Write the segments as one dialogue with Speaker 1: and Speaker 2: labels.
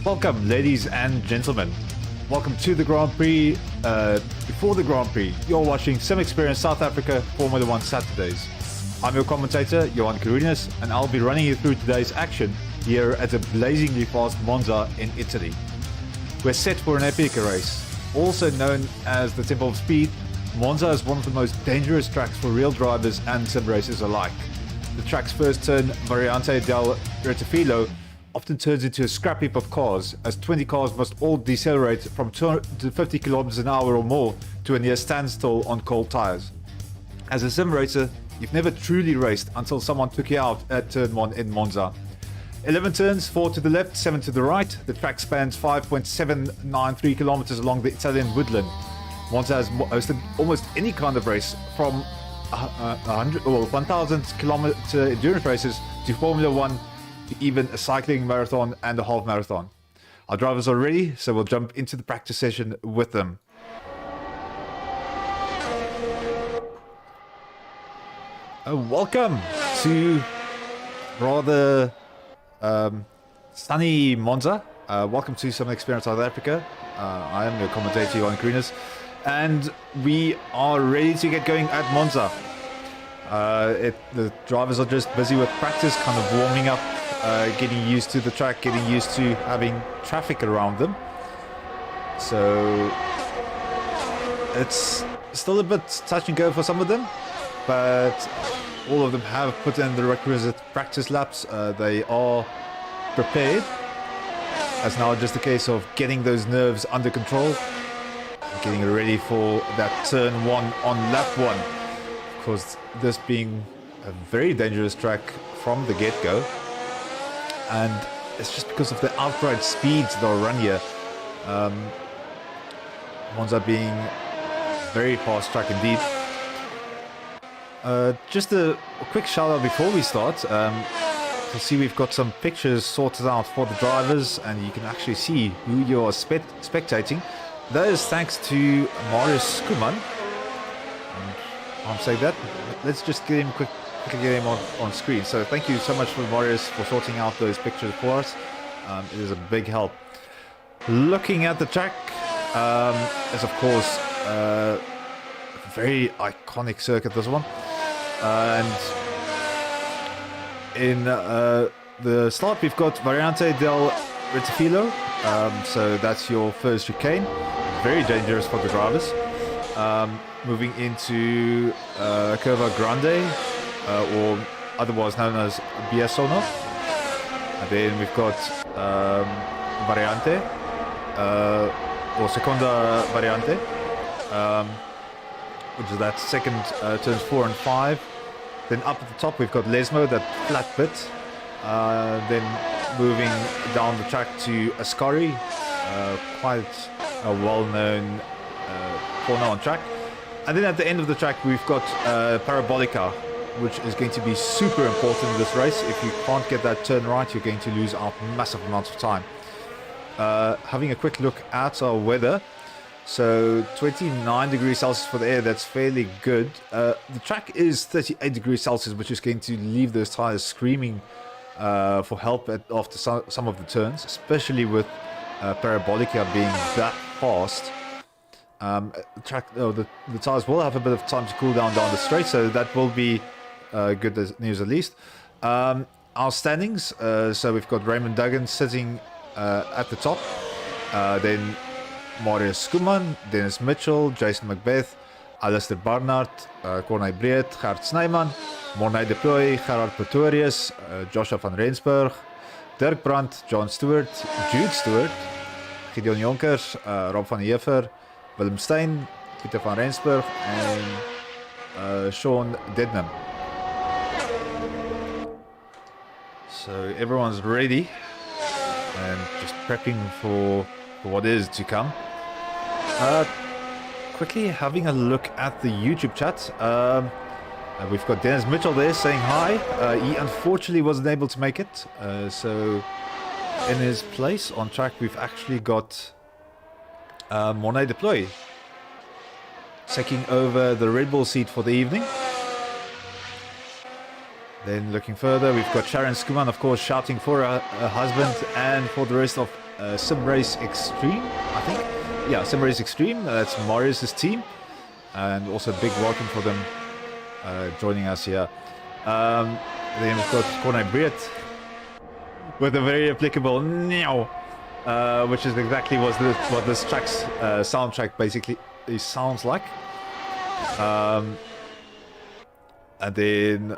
Speaker 1: Welcome, ladies and gentlemen. Welcome to the Grand Prix. Before the Grand Prix, you're watching Sim Experience South Africa Formula 1 Saturdays. I'm your commentator, Johan Carunius, and I'll be running you through today's action here at the blazingly fast Monza in Italy. We're set for an epic race. Also known as the Temple of Speed, Monza is one of the most dangerous tracks for real drivers and sim racers alike. The track's first turn, Variante del Rettifilo, often turns into a scrap heap of cars, as 20 cars must all decelerate from 250 kilometers an hour or more to a near standstill on cold tires. As a sim racer, you've never truly raced until someone took you out at turn 1 in Monza. 11 turns, 4 to the left, 7 to the right. The track spans 5.793 kilometers along the Italian woodland. Monza has hosted almost any kind of race, from 1,000 kilometer endurance races to Formula 1, to even a cycling marathon and a half marathon. Our drivers are ready, so we'll jump into the practice session with them. Welcome to rather sunny Monza. Welcome to Sim Experience South Africa. I am your commentator, Johan Carunius, and we are ready to get going at Monza. The drivers are just busy with practice, kind of warming up, getting used to the track, getting used to having traffic around them. So it's still a bit touch and go for some of them, but all of them have put in the requisite practice laps. They are prepared. It's now just a case of getting those nerves under control, getting ready for that turn 1 on lap 1. Of course, this being a very dangerous track from the get-go, and it's just because of the outright speeds that are run here. Monza being a very fast track indeed. Just a quick shout out before we start. You see we've got some pictures sorted out for the drivers, and you can actually see who you are spectating. That is thanks to Marius Skuman. I'm saying that. Let's just get him quickly get him on screen. So thank you so much for Marius for sorting out those pictures for us. It is a big help. Looking at the track is of course a very iconic circuit, this one. And in the start we've got Variante del Rettifilo. So that's your first chicane. Very dangerous for the drivers. Moving into Curva Grande, or otherwise known as Biasono. And then we've got Variante, or Seconda Variante, which is that second turns 4 and 5. Then up at the top we've got Lesmo, that flat bit. Then moving down the track to Ascari, quite a well-known corner on track. And then at the end of the track we've got Parabolica, which is going to be super important in this race. If you can't get that turn right, you're going to lose out massive amounts of time. Having a quick look at our weather. So 29 degrees Celsius for the air, that's fairly good. The track is 38 degrees Celsius, which is going to leave those tires screaming for help after some of the turns, especially with Parabolica being that fast. The tires will have a bit of time to cool down the straight, so that will be good news at least. Our standings, so we've got Raymond Duggan sitting at the top, then Marius Skuman, Dennis Mitchell, Jason Macbeth, Alistair Barnard, Cornay Breed, Gert Snyman, Mornay de Ploy, Gerard Pretorius, Joshua van Rensburg, Dirk Brandt, John Stewart, Jude Stewart, Gideon Jonkers, Rob van Heever, Willem Stein, Pieter van Rensburg, and Sean Dednam. So everyone's ready and just prepping for what is to come. Quickly having a look at the YouTube chat. We've got Dennis Mitchell there saying hi. He unfortunately wasn't able to make it. So in his place on track we've actually got Mornay de Ploy taking over the Red Bull seat for the evening. Then looking further, we've got Sharon Skuman, of course, shouting for her husband and for the rest of Sim Race Extreme, I think. Yeah, Sim Race Extreme. That's Marius' team. And also a big welcome for them joining us here. Then we've got Corne Breert with a very applicable "Meow," which is exactly what this track's soundtrack basically sounds like. And then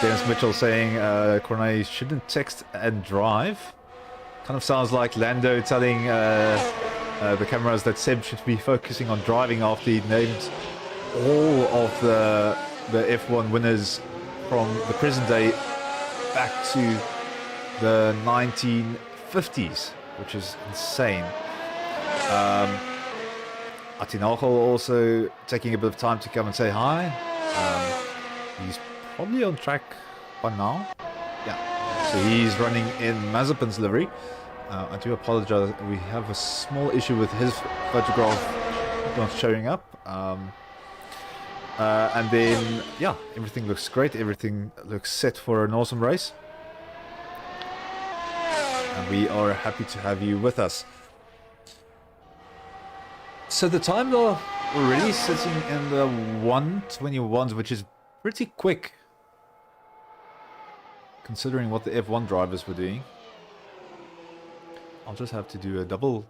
Speaker 1: Dennis Mitchell saying Corne shouldn't text and drive. Kind of sounds like Lando telling the cameras that Seb should be focusing on driving after he named all of the F1 winners from the present day back to the 1950s, which is insane. Atinagel also taking a bit of time to come and say hi. He's probably on track by now. Yeah, so he's running in Mazepin's livery. I do apologize, we have a small issue with his photograph not showing up. And then, yeah, everything looks great. Everything looks set for an awesome race. And we are happy to have you with us. So the time are already sitting in the 1:21s, which is pretty quick considering what the F1 drivers were doing. I'll just have to do a double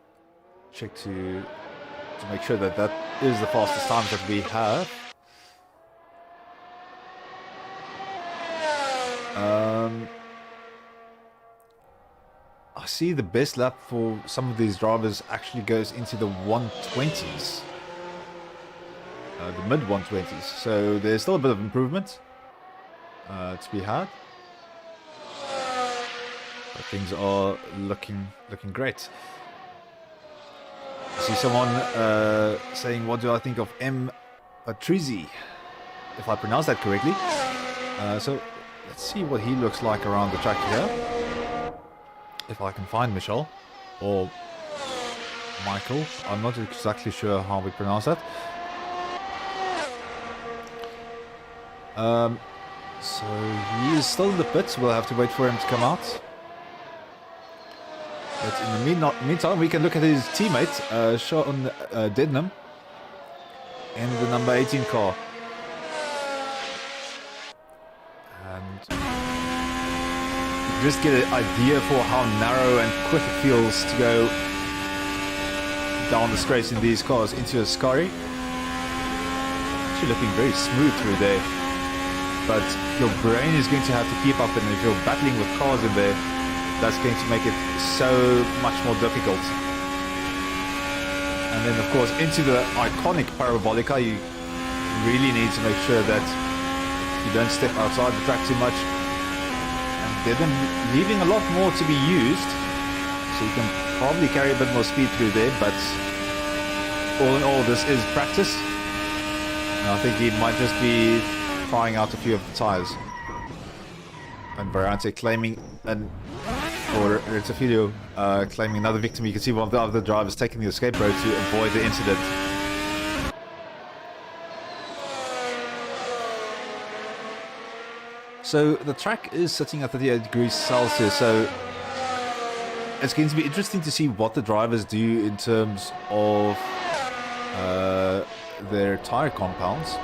Speaker 1: check to make sure that that is the fastest times that we have. I see the best lap for some of these drivers actually goes into the 120s. The mid 120s. So there's still a bit of improvement to be had. But things are looking great. I see someone saying, what do I think of M. Patrizi? If I pronounce that correctly. So let's see what he looks like around the track here. If I can find Michel or Michael. I'm not exactly sure how we pronounce that. So he is still in the pits. We'll have to wait for him to come out. But in the meantime, we can look at his teammate, Sean Dednam, in the number 18 car. And you just get an idea for how narrow and quick it feels to go down the straights in these cars into a Scari. Actually looking very smooth through there. But your brain is going to have to keep up, and if you're battling with cars in there, that's going to make it so much more difficult. And then of course into the iconic Parabolica, you really need to make sure that you don't step outside the track too much. And they're then leaving a lot more to be used, so you can probably carry a bit more speed through there, but all in all this is practice. And I think he might just be trying out a few of the tyres. And Variante claiming or it's a video claiming another victim. You can see one of the other drivers taking the escape road to avoid the incident. So the track is sitting at 38 degrees Celsius, so it's going to be interesting to see what the drivers do in terms of their tyre compounds.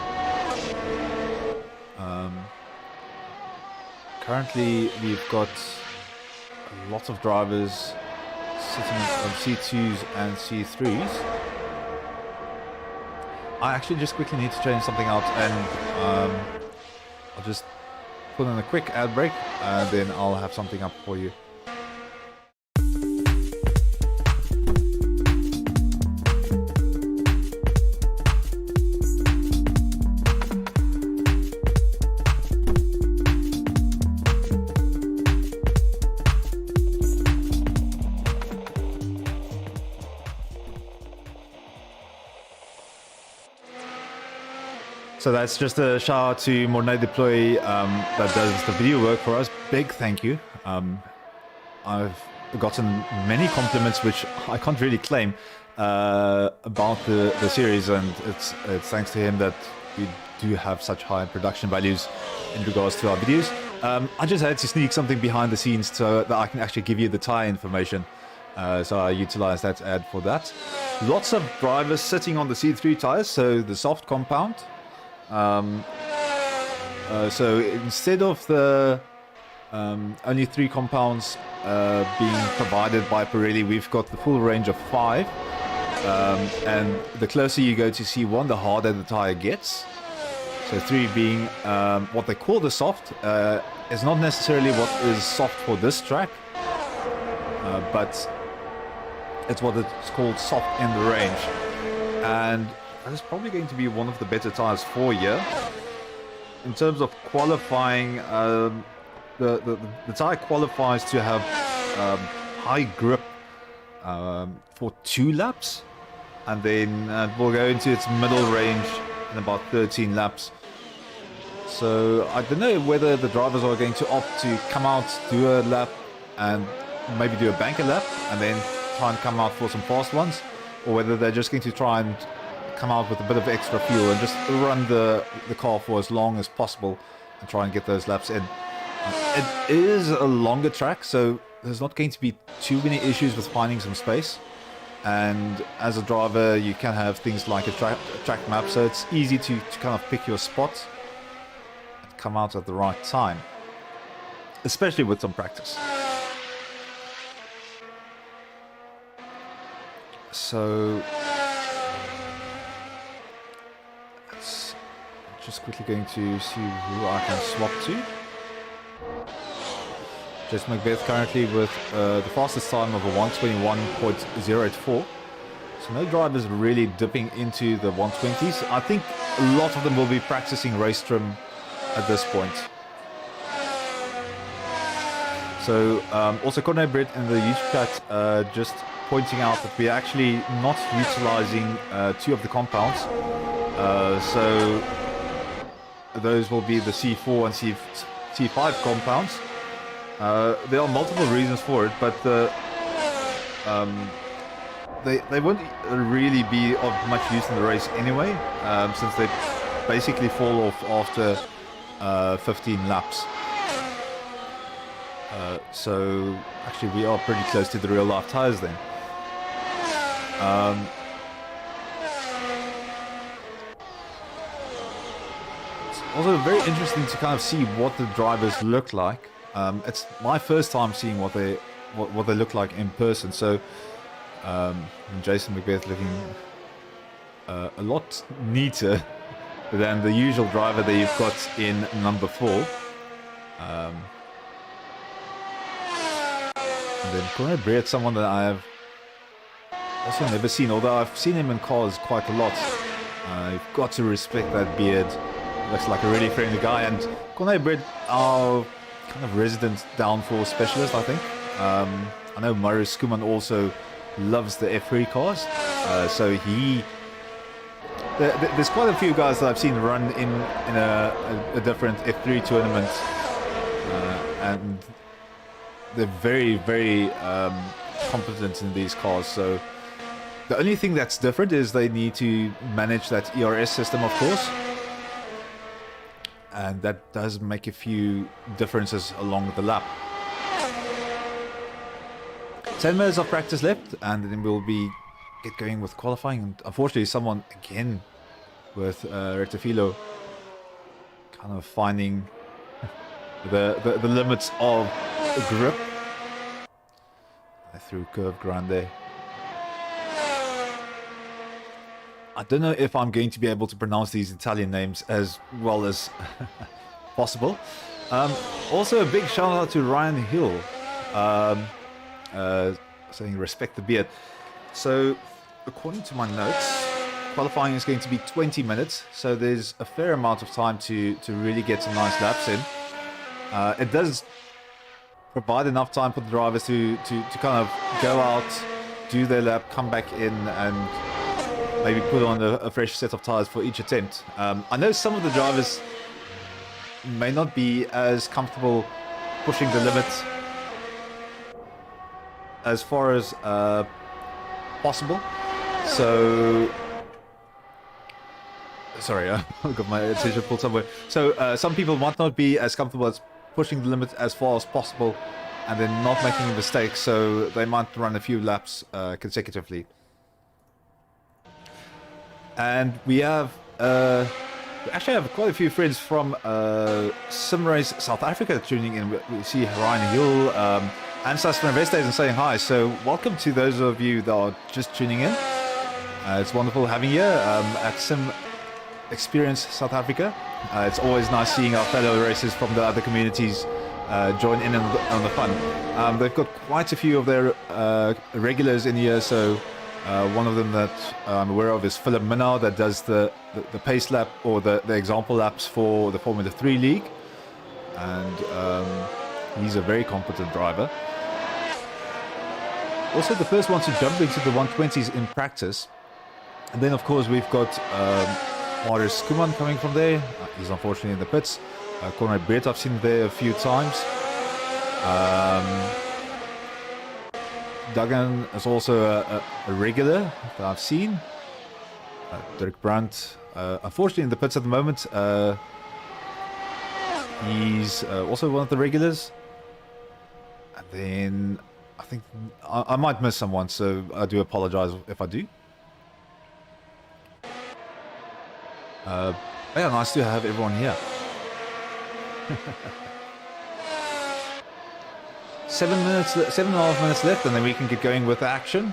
Speaker 1: Currently we've got a lot of drivers sitting on C2s and C3s. I actually just quickly need to change something out, and I'll just put in a quick ad break, and then I'll have something up for you. So that's just a shout out to Mornay Deploy that does the video work for us. Big thank you. I've gotten many compliments which I can't really claim about the series, and it's thanks to him that we do have such high production values in regards to our videos. I just had to sneak something behind the scenes so that I can actually give you the tyre information. So I utilized that ad for that. Lots of drivers sitting on the C3 tyres, so the soft compound. So instead of the only 3 compounds being provided by Pirelli, we've got the full range of 5. And the closer you go to C1, the harder the tyre gets. So 3 being what they call the soft is not necessarily what is soft for this track, but it's what it's called soft in the range. And that is probably going to be one of the better tyres for you. In terms of qualifying, the tyre qualifies to have high grip for 2 laps, and then we'll go into its middle range in about 13 laps. So I don't know whether the drivers are going to opt to come out, do a lap, and maybe do a banker lap, and then try and come out for some fast ones, or whether they're just going to try and come out with a bit of extra fuel and just run the car for as long as possible and try and get those laps in. It is a longer track, so there's not going to be too many issues with finding some space. And as a driver, you can have things like a track map, so it's easy to kind of pick your spot and come out at the right time, especially with some practice. So just quickly going to see who I can swap to. Jason Macbeth currently with the fastest time of a 1:21.084. So no drivers really dipping into the 120s. I think a lot of them will be practicing race trim at this point. So also Corne Britt in the YouTube chat just pointing out that we're actually not utilizing 2 of the compounds. So those will be the C4 and C5 compounds. There are multiple reasons for it, but they won't really be of much use in the race anyway, since they basically fall off after 15 laps. So actually we are pretty close to the real life tires then. It's also very interesting to kind of see what the drivers look like. It's my first time seeing what they look like in person. So Jason Macbeth looking a lot neater than the usual driver that you've got in number 4. And then Corne Britt, someone that I have also never seen, although I've seen him in cars quite a lot. You've got to respect that beard. Looks like a really friendly guy. And Corne Britt, our kind of resident downforce specialist, I think. I know Maurice Skuman also loves the F3 cars. So there's quite a few guys that I've seen run in a different F3 tournament. And they're very, very competent in these cars. So the only thing that's different is they need to manage that ERS system, of course. And that does make a few differences along the lap. 10 minutes of practice left, and then we'll get going with qualifying. And unfortunately, someone again with Rectifilo kind of finding the limits of grip. I threw curve grande. I don't know if I'm going to be able to pronounce these Italian names as well as possible. Also, a big shout out to Ryan Hill, saying respect the beard. So, according to my notes, qualifying is going to be 20 minutes, so there's a fair amount of time to really get some nice laps in. It does provide enough time for the drivers to kind of go out, do their lap, come back in, and maybe put on a fresh set of tires for each attempt. I know some of the drivers may not be as comfortable pushing the limits as far as possible. So, sorry, I got my attention pulled somewhere. So some people might not be as comfortable as pushing the limit as far as possible and then not making mistakes, so they might run a few laps consecutively. And we have, we actually have quite a few friends from Simrace South Africa tuning in. We see Ryan Hill and SAST from Investors saying hi, so welcome to those of you that are just tuning in. It's wonderful having you at Sim Experience South Africa. It's always nice seeing our fellow racers from the other communities join in on the fun. They've got quite a few of their regulars in here, so one of them that I'm aware of is Philip Minnaar, that does the pace lap or the example laps for the Formula 3 League, and he's a very competent driver. Also the first one to jump into the 120s in practice. And then of course we've got Marius Kuman coming from there. He's unfortunately in the pits. Conrad Breert, I've seen there a few times. Duggan is also a regular that I've seen. Dirk Brandt, unfortunately in the pits at the moment. He's also one of the regulars. And then I think I might miss someone, so I do apologize if I do. Yeah, nice to have everyone here. 7.5 minutes left, and then we can get going with the action.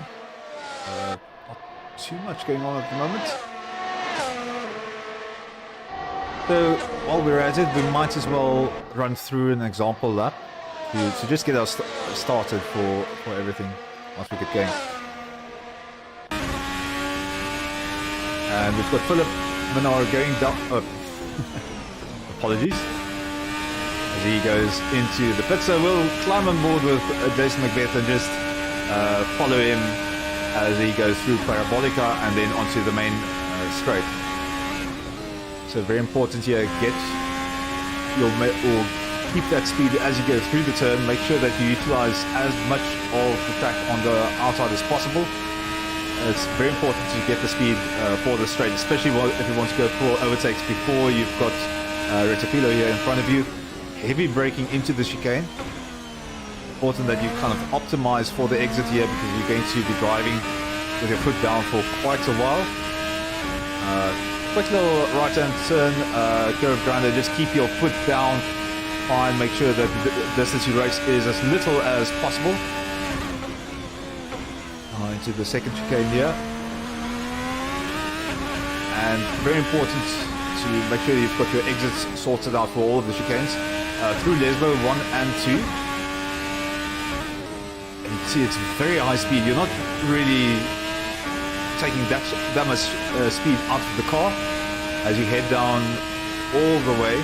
Speaker 1: Not too much going on at the moment. So while we're at it, we might as well run through an example lap to just get us started for everything once we get going. And we've got Philip Minnaar going down. Apologies. As he goes into the pit, so we'll climb on board with Jason Macbeth and just follow him as he goes through Parabolica and then onto the main straight. So very important here, get your or keep that speed as you go through the turn. Make sure that you utilize as much of the track on the outside as possible. It's very important to get the speed for the straight, especially if you want to go for overtakes before you've got Retapilo here in front of you. Heavy braking into the chicane. Important that you kind of optimize for the exit here, because you're going to be driving with your foot down for quite a while. Quick little right-hand turn, curve grinder, just keep your foot down. Fine, make sure that the distance you race is as little as possible. Into the second chicane here. And very important to make sure you've got your exits sorted out for all of the chicanes. Through Lesbo 1 and 2. And you can see it's very high speed. You're not really taking that much speed out of the car as you head down all the way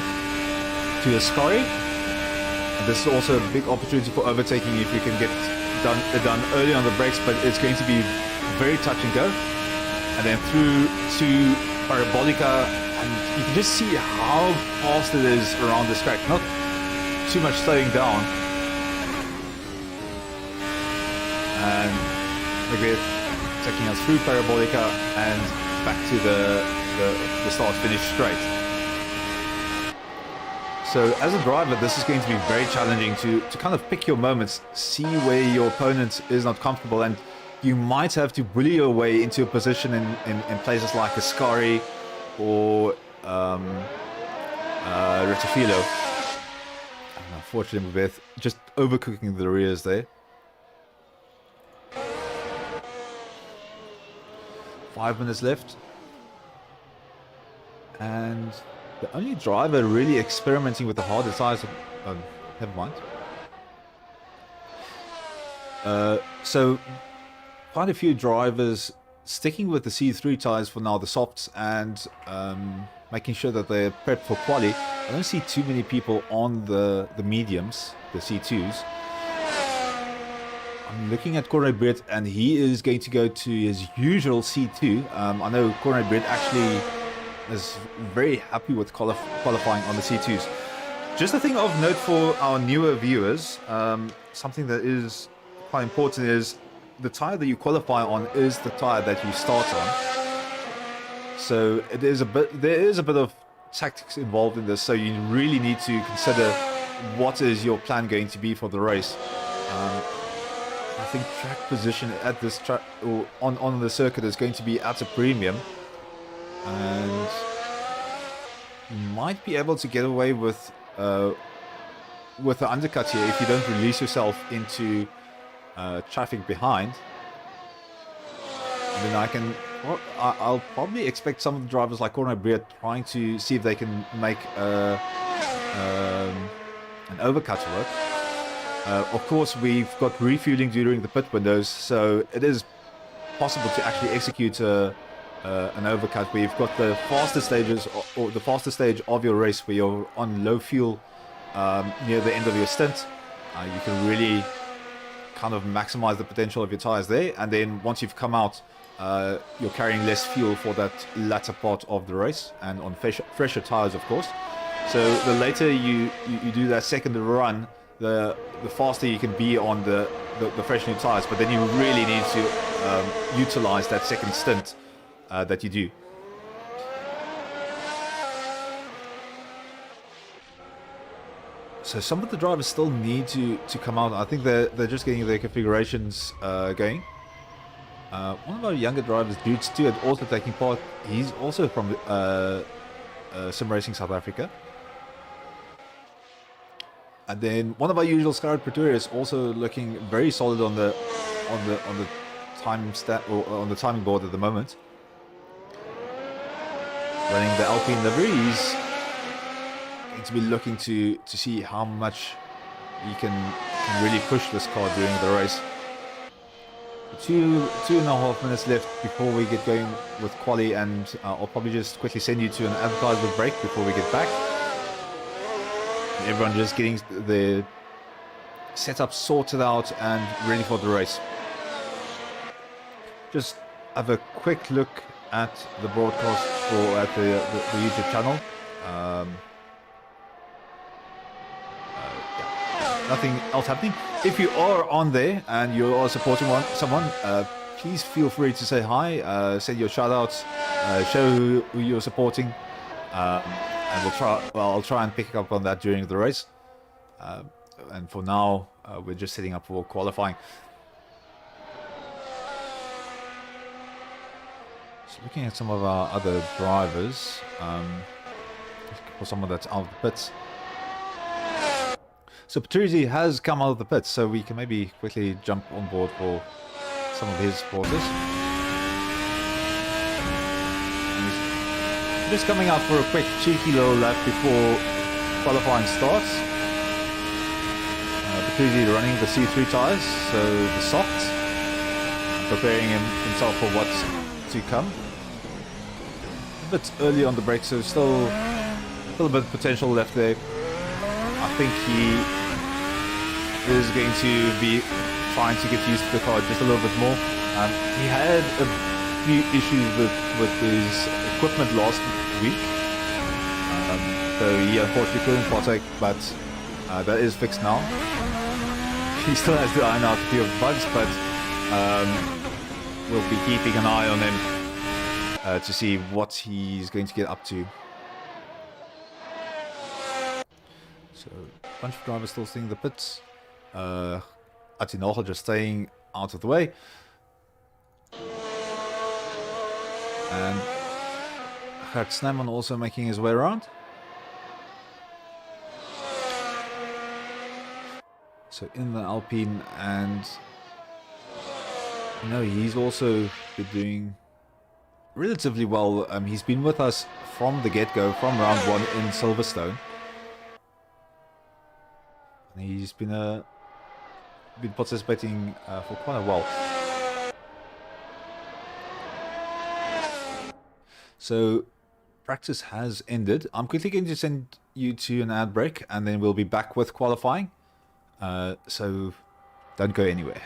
Speaker 1: to Ascari. And this is also a big opportunity for overtaking if you can get done early on the brakes, but it's going to be very touch and go. And then through to Parabolica, and you can just see how fast it is around this track. Not too much slowing down. And Macbeth taking us through Parabolica and back to the start-finish straight. So as a driver, this is going to be very challenging to kind of pick your moments, see where your opponent is not comfortable, and you might have to bully your way into a position in places like Ascari or Retafilo. Unfortunately, Macbeth just overcooking the rears there. 5 minutes left. And the only driver really experimenting with the harder tires, never mind. So quite a few drivers sticking with the C3 tires for now, the softs, and making sure that they're prepped for quali. I don't see too many people on the mediums, the C2s. I'm looking at Conrad Breert, and he is going to go to his usual C2. I know Conrad Breert actually is very happy with qualifying on the C2s. Just a thing of note for our newer viewers, something that is quite important is the tire that you qualify on is the tire that you start on. So there is a bit of tactics involved in this, so you really need to consider what is your plan going to be for the race. I think track position at this track or on the circuit is going to be at a premium, and you might be able to get away with the undercut here if you don't release yourself into traffic behind. And then I'll probably expect some of the drivers like Corne Breed trying to see if they can make an overcut work. Of course, we've got refueling during the pit windows, so it is possible to actually execute an overcut where you've got the faster stages or the faster stage of your race where you're on low fuel near the end of your stint. You can really kind of maximize the potential of your tires there, and then once you've come out, you're carrying less fuel for that latter part of the race and on fresher tires, of course. So the later you do that second run, the faster you can be on the fresh new tires, but then you really need to utilize that second stint that you do. So some of the drivers still need to come out. I think they're just getting their configurations going. One of our younger drivers, Jude Stewart, also taking part. He's also from Sim Racing South Africa. And then one of our usual Scarlet Pretoria is also looking very solid on the time stat or on the timing board at the moment. Running the Alpine livery, he's going to be looking to see how much he can really push this car during the race. 2.5 minutes left before we get going with quali, and I'll probably just quickly send you to an advertisement break before we get back. Everyone just getting the setup sorted out and ready for the race. Just have a quick look at the broadcast or at the YouTube channel. Yeah, nothing else happening. If you are on there and you are supporting someone, please feel free to say hi, send your shout outs, show who you're supporting. And I'll try and pick up on that during the race. And for now, we're just setting up for qualifying. So looking at some of our other drivers, for someone that's out of the pits. So Patrizzi has come out of the pits, so we can maybe quickly jump on board for some of his supporters. Just coming out for a quick cheeky little lap before qualifying starts. Patrizzi running the C3 tyres, so the softs, preparing himself for what's to come. A bit early on the break, so still a little bit of potential left there. I think he is going to be trying to get used to the car just a little bit more. He had a few issues with his equipment last week, so he unfortunately couldn't partake, but that is fixed now. He still has to iron out a few of the bugs, but we'll be keeping an eye on him to see what he's going to get up to. So a bunch of drivers still staying in the pits. Atinocha just staying out of the way. And Gert Snijman also making his way around. So in the Alpine, and he's also been doing relatively well. He's been with us from the get-go, from round 1 in Silverstone. And he's been participating for quite a while. So practice has ended. I'm quickly going to send you to an ad break, and then we'll be back with qualifying. So don't go anywhere.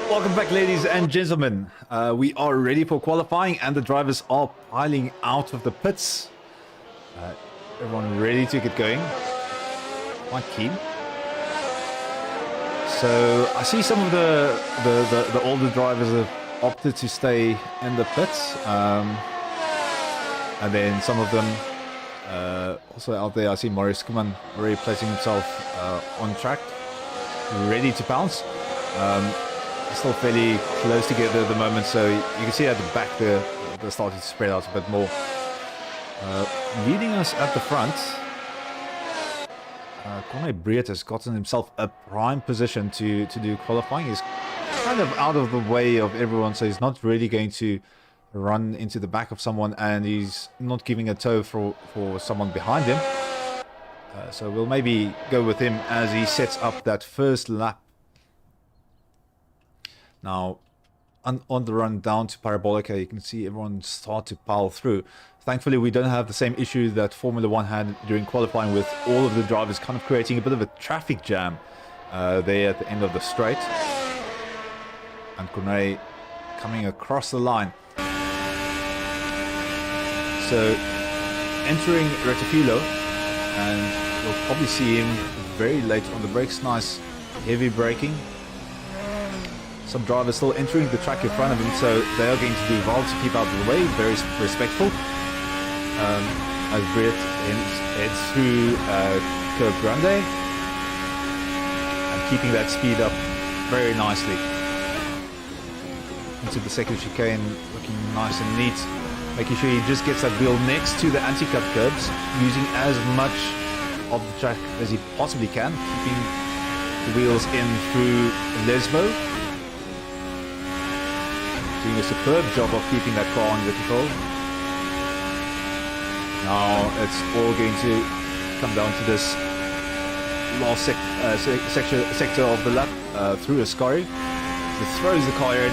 Speaker 1: Welcome back, ladies and gentlemen. We are ready for qualifying and the drivers are piling out of the pits. Everyone ready to get going. Quite keen. So I see some of the older drivers have opted to stay in the pits. And then some of them also out there. I see Maurice Kuman already placing himself on track, ready to pounce. Still fairly close together at the moment, so you can see at the back they're starting to spread out a bit more. Leading us at the front, Conor Breert has gotten himself a prime position to do qualifying. He's kind of out of the way of everyone, so he's not really going to run into the back of someone, and he's not giving a tow for someone behind him. So we'll maybe go with him as he sets up that first lap. Now, on the run down to Parabolica, you can see everyone start to pile through. Thankfully, we don't have the same issue that Formula 1 had during qualifying, with all of the drivers kind of creating a bit of a traffic jam there at the end of the straight. And Conor coming across the line. So, entering Retifilo, and we'll probably see him very late on the brakes. Nice heavy braking. Some drivers still entering the track in front of him, so they are going to do well to keep out of the way. Very respectful. As Breert heads through Curve Grande, and keeping that speed up very nicely. Into the second chicane, looking nice and neat. Making sure he just gets that wheel next to the anti-cut curbs, using as much of the track as he possibly can, keeping the wheels in through Lesbo. Doing a superb job of keeping that car under control. Now it's all going to come down to this last sector of the lap through Ascari. He throws the car in.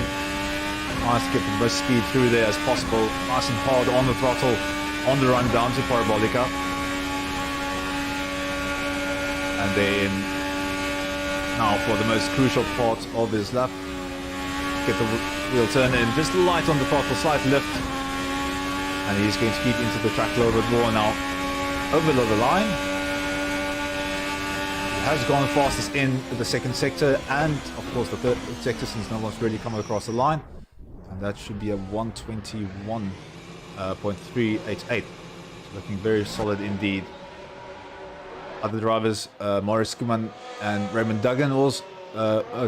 Speaker 1: Nice to get the most speed through there as possible. Nice and hard on the throttle on the run down to Parabolica. And then now for the most crucial part of his lap. Get the wheel turn in, just light on the throttle, slight lift, and he's going to keep into the track a little bit more now. Over the line. He has gone fastest in the second sector, and of course the third sector, since no one's really come across the line, and that should be a 121.388. Looking very solid indeed. Other drivers, Maurice Kuman and Raymond Duggan, also.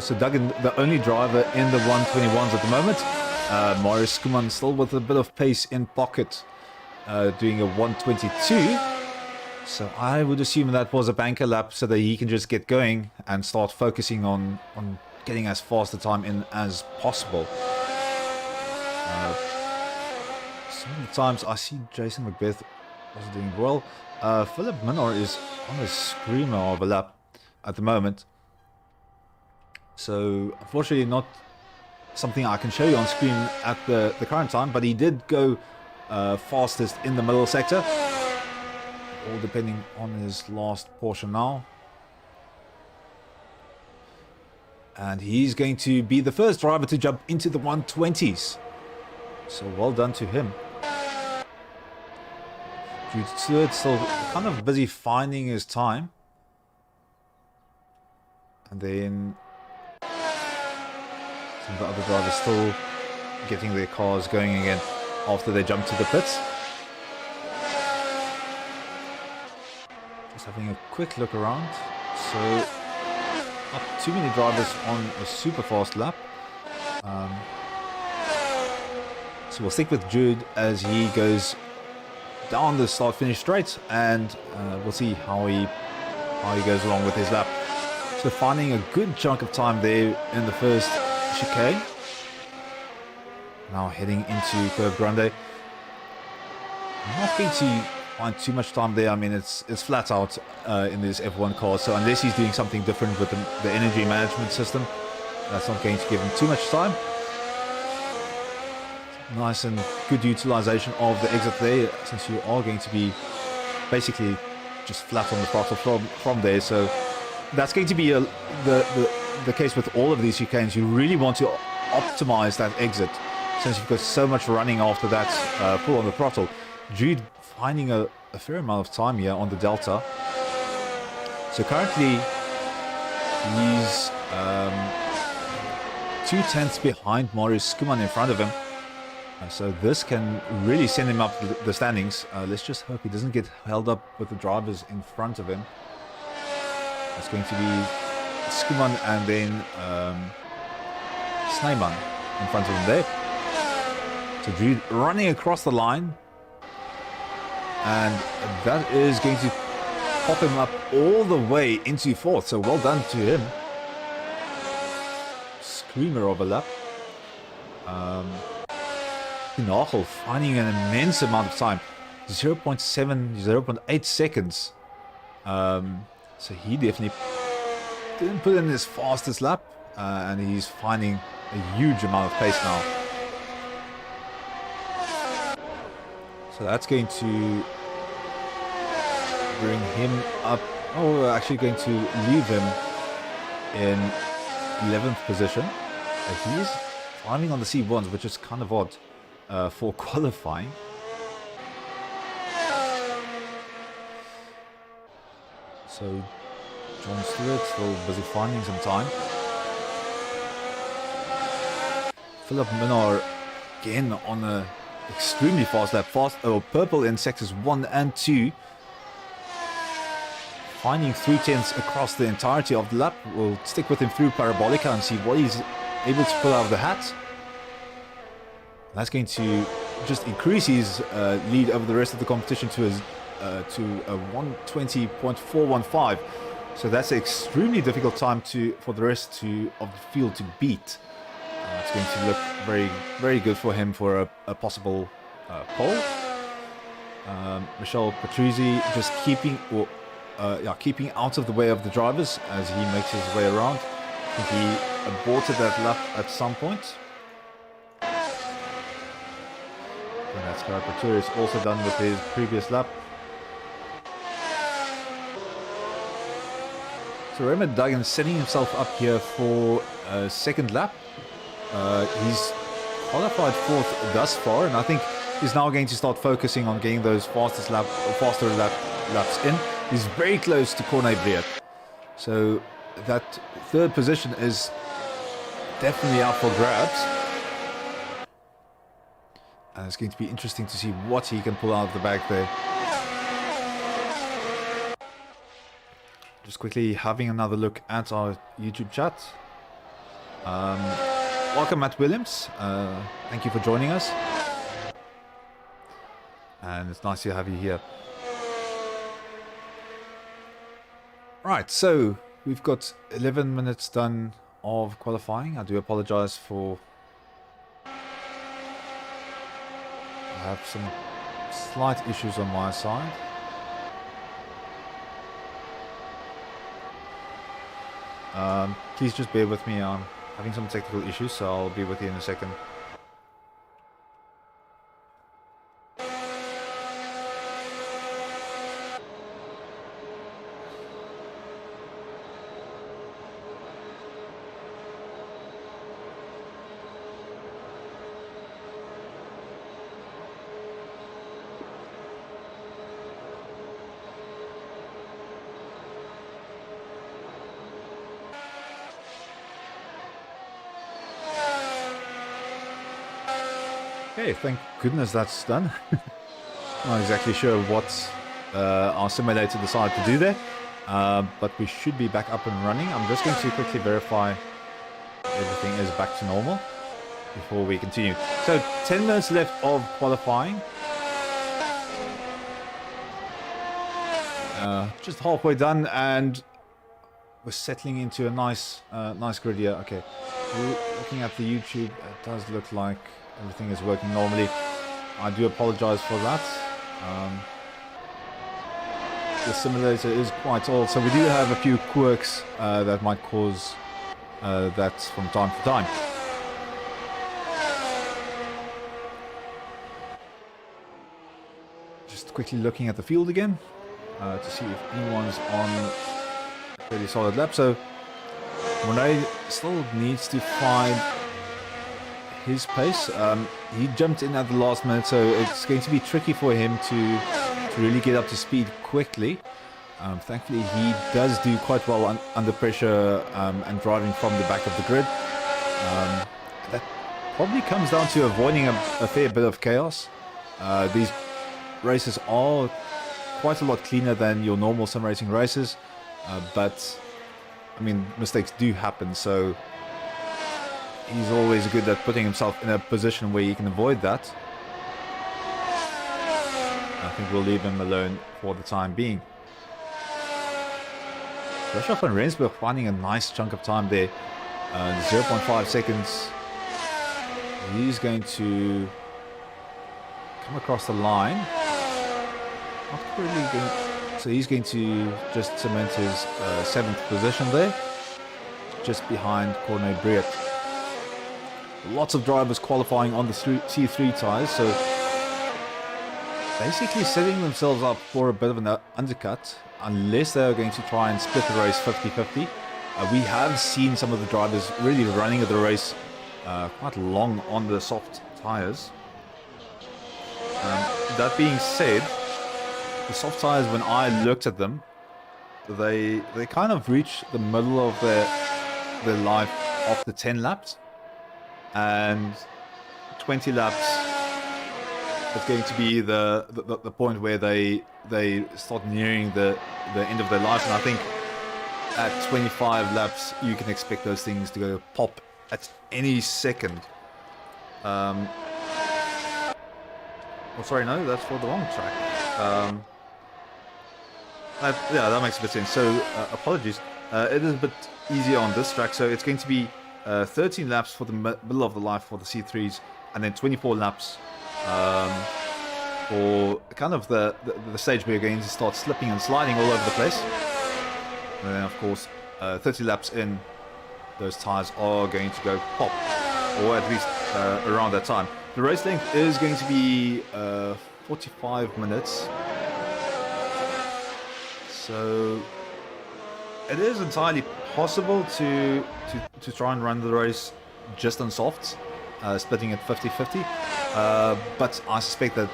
Speaker 1: So Duggan, the only driver in the 121s at the moment. Maurice Kuman still with a bit of pace in pocket, doing a 122. So I would assume that was a banker lap so that he can just get going and start focusing on getting as fast a time in as possible. So many times I see Jason Macbeth also doing well. Philip Minor is on a screamer of a lap at the moment. So, unfortunately, not something I can show you on screen at the current time, but he did go fastest in the middle sector. All depending on his last portion now. And he's going to be the first driver to jump into the 120s. So, well done to him. Jude Stewart still kind of busy finding his time. And then some of the other drivers still getting their cars going again after they jump to the pits. Just having a quick look around. So, not too many drivers on a super fast lap. So we'll stick with Jude as he goes down the start-finish straight, and we'll see how he goes along with his lap. So finding a good chunk of time there in the first chicane. Now heading into Curve Grande. I'm not going to find too much time there. I mean, it's flat out in this F1 car, so unless he's doing something different with the energy management system, that's not going to give him too much time. Nice and good utilization of the exit there, since you are going to be basically just flat on the throttle from there. So that's going to be the case with all of these chicanes. You really want to optimize that exit since you've got so much running after that pull on the throttle. Jude finding a fair amount of time here on the Delta. So currently he's 2/10 behind Marius Skuman in front of him. So this can really send him up the standings. Let's just hope he doesn't get held up with the drivers in front of him. It's going to be Skuman and then Snyman in front of him there. So Jude running across the line. And that is going to pop him up all the way into fourth. So well done to him. Screamer of a lap. Nagel finding an immense amount of time. 0.7, 0.8 seconds. So he definitely didn't put in his fastest lap. And he's finding a huge amount of pace now. So that's going to bring him up. Oh, we're actually going to leave him in 11th position. He's climbing on the C1s, which is kind of odd for qualifying. So John Stewart still busy finding some time. Philip Minnaar again on a extremely fast lap. Purple in sectors 1 and 2. Finding 3/10 across the entirety of the lap. We'll stick with him through Parabolica and see what he's able to pull out of the hat. That's going to just increase his lead over the rest of the competition to a 120.415. So that's an extremely difficult time for the rest of the field to beat. It's going to look very, very good for him for a possible pole. Michel Petruzzi just keeping out of the way of the drivers as he makes his way around. I think he aborted that lap at some point. And that's Carapaturi is also done with his previous lap. So Raymond Duggan setting himself up here for a second lap. He's qualified fourth thus far, and I think he's now going to start focusing on getting those faster laps in. He's very close to Corne Breed. So that third position is definitely up for grabs. And it's going to be interesting to see what he can pull out of the bag there. Just quickly having another look at our YouTube chat. Welcome, Matt Williams. Thank you for joining us. And it's nice to have you here. Right, so we've got 11 minutes done of qualifying. I do apologize for... I have some slight issues on my side. Please just bear with me. I'm having some technical issues, so I'll be with you in a second. Okay, thank goodness that's done. Not exactly sure what our simulator decided to do there, but we should be back up and running. I'm just going to quickly verify everything is back to normal before we continue. So 10 minutes left of qualifying. Just halfway done, and we're settling into a nice grid here. Okay, looking at the YouTube, it does look like everything is working normally. I do apologize for that. The simulator is quite old, so we do have a few quirks that might cause that from time to time. Just quickly looking at the field again to see if anyone's on a pretty solid lap. So Monet still needs to find his pace. He jumped in at the last minute, so it's going to be tricky for him to really get up to speed quickly. Thankfully, he does do quite well under pressure and driving from the back of the grid. That probably comes down to avoiding a fair bit of chaos. These races are quite a lot cleaner than your normal sim racing races, but I mean, mistakes do happen, so he's always good at putting himself in a position where he can avoid that. I think we'll leave him alone for the time being. Bischoff and Rensburg finding a nice chunk of time there. 0.5 seconds. He's going to come across the line. Not really going, so he's going to just cement his 7th position there, just behind Corne Briet. Lots of drivers qualifying on the C3 tyres, so basically setting themselves up for a bit of an undercut, unless they are going to try and split the race 50-50. We have seen some of the drivers really running the race quite long on the soft tyres. That being said, the soft tyres, when I looked at them, they kind of reach the middle of their life after 10 laps, and 20 laps is going to be the point where they start nearing the end of their life. And I think at 25 laps you can expect those things to go pop at any second. Oh, sorry, no, that's for the wrong track. Yeah, that makes a bit of sense. So, apologies. It is a bit easier on this track. So, it's going to be 13 laps for the middle of the life for the C3s, and then 24 laps for kind of the stage where you're going to start slipping and sliding all over the place. And then, of course, 30 laps in, those tyres are going to go pop, or at least around that time. The race length is going to be 45 minutes. So it is entirely possible to try and run the race just on softs, splitting it 50-50. But I suspect that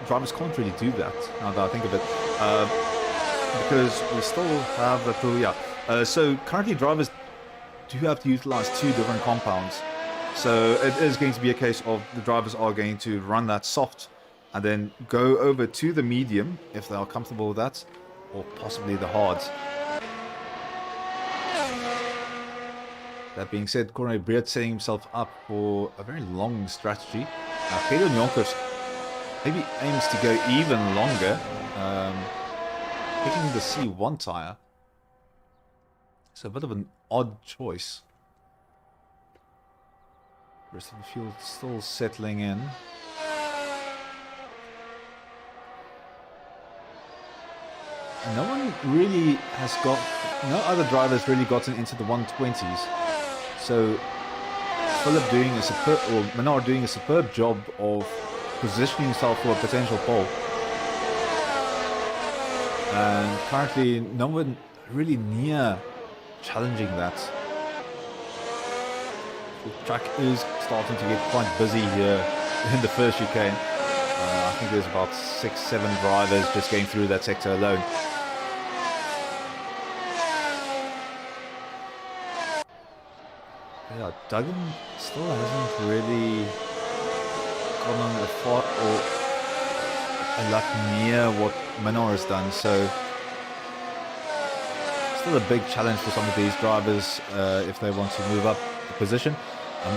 Speaker 1: drivers can't really do that now that I think of it, because we still have the pool. Yeah. So currently drivers do have to utilize 2 different compounds. So it is going to be a case of the drivers are going to run that soft and then go over to the medium if they are comfortable with that, or possibly the hard. That being said, Corne Briet setting himself up for a very long strategy. Pedro Jonkers maybe aims to go even longer, picking the C1 tyre. It's a bit of an odd choice. Rest of the field still settling in. And no other drivers really gotten into the 120s. So Philip doing a superb, or Menard doing a superb job of positioning himself for a potential pole. And currently no one really near challenging that. The track is starting to get quite busy here in the first chicane. I think there's about 6-7 drivers just going through that sector alone. Yeah, Duggan still hasn't really gone a far or a lot near what Menor has done, so still a big challenge for some of these drivers if they want to move up the position.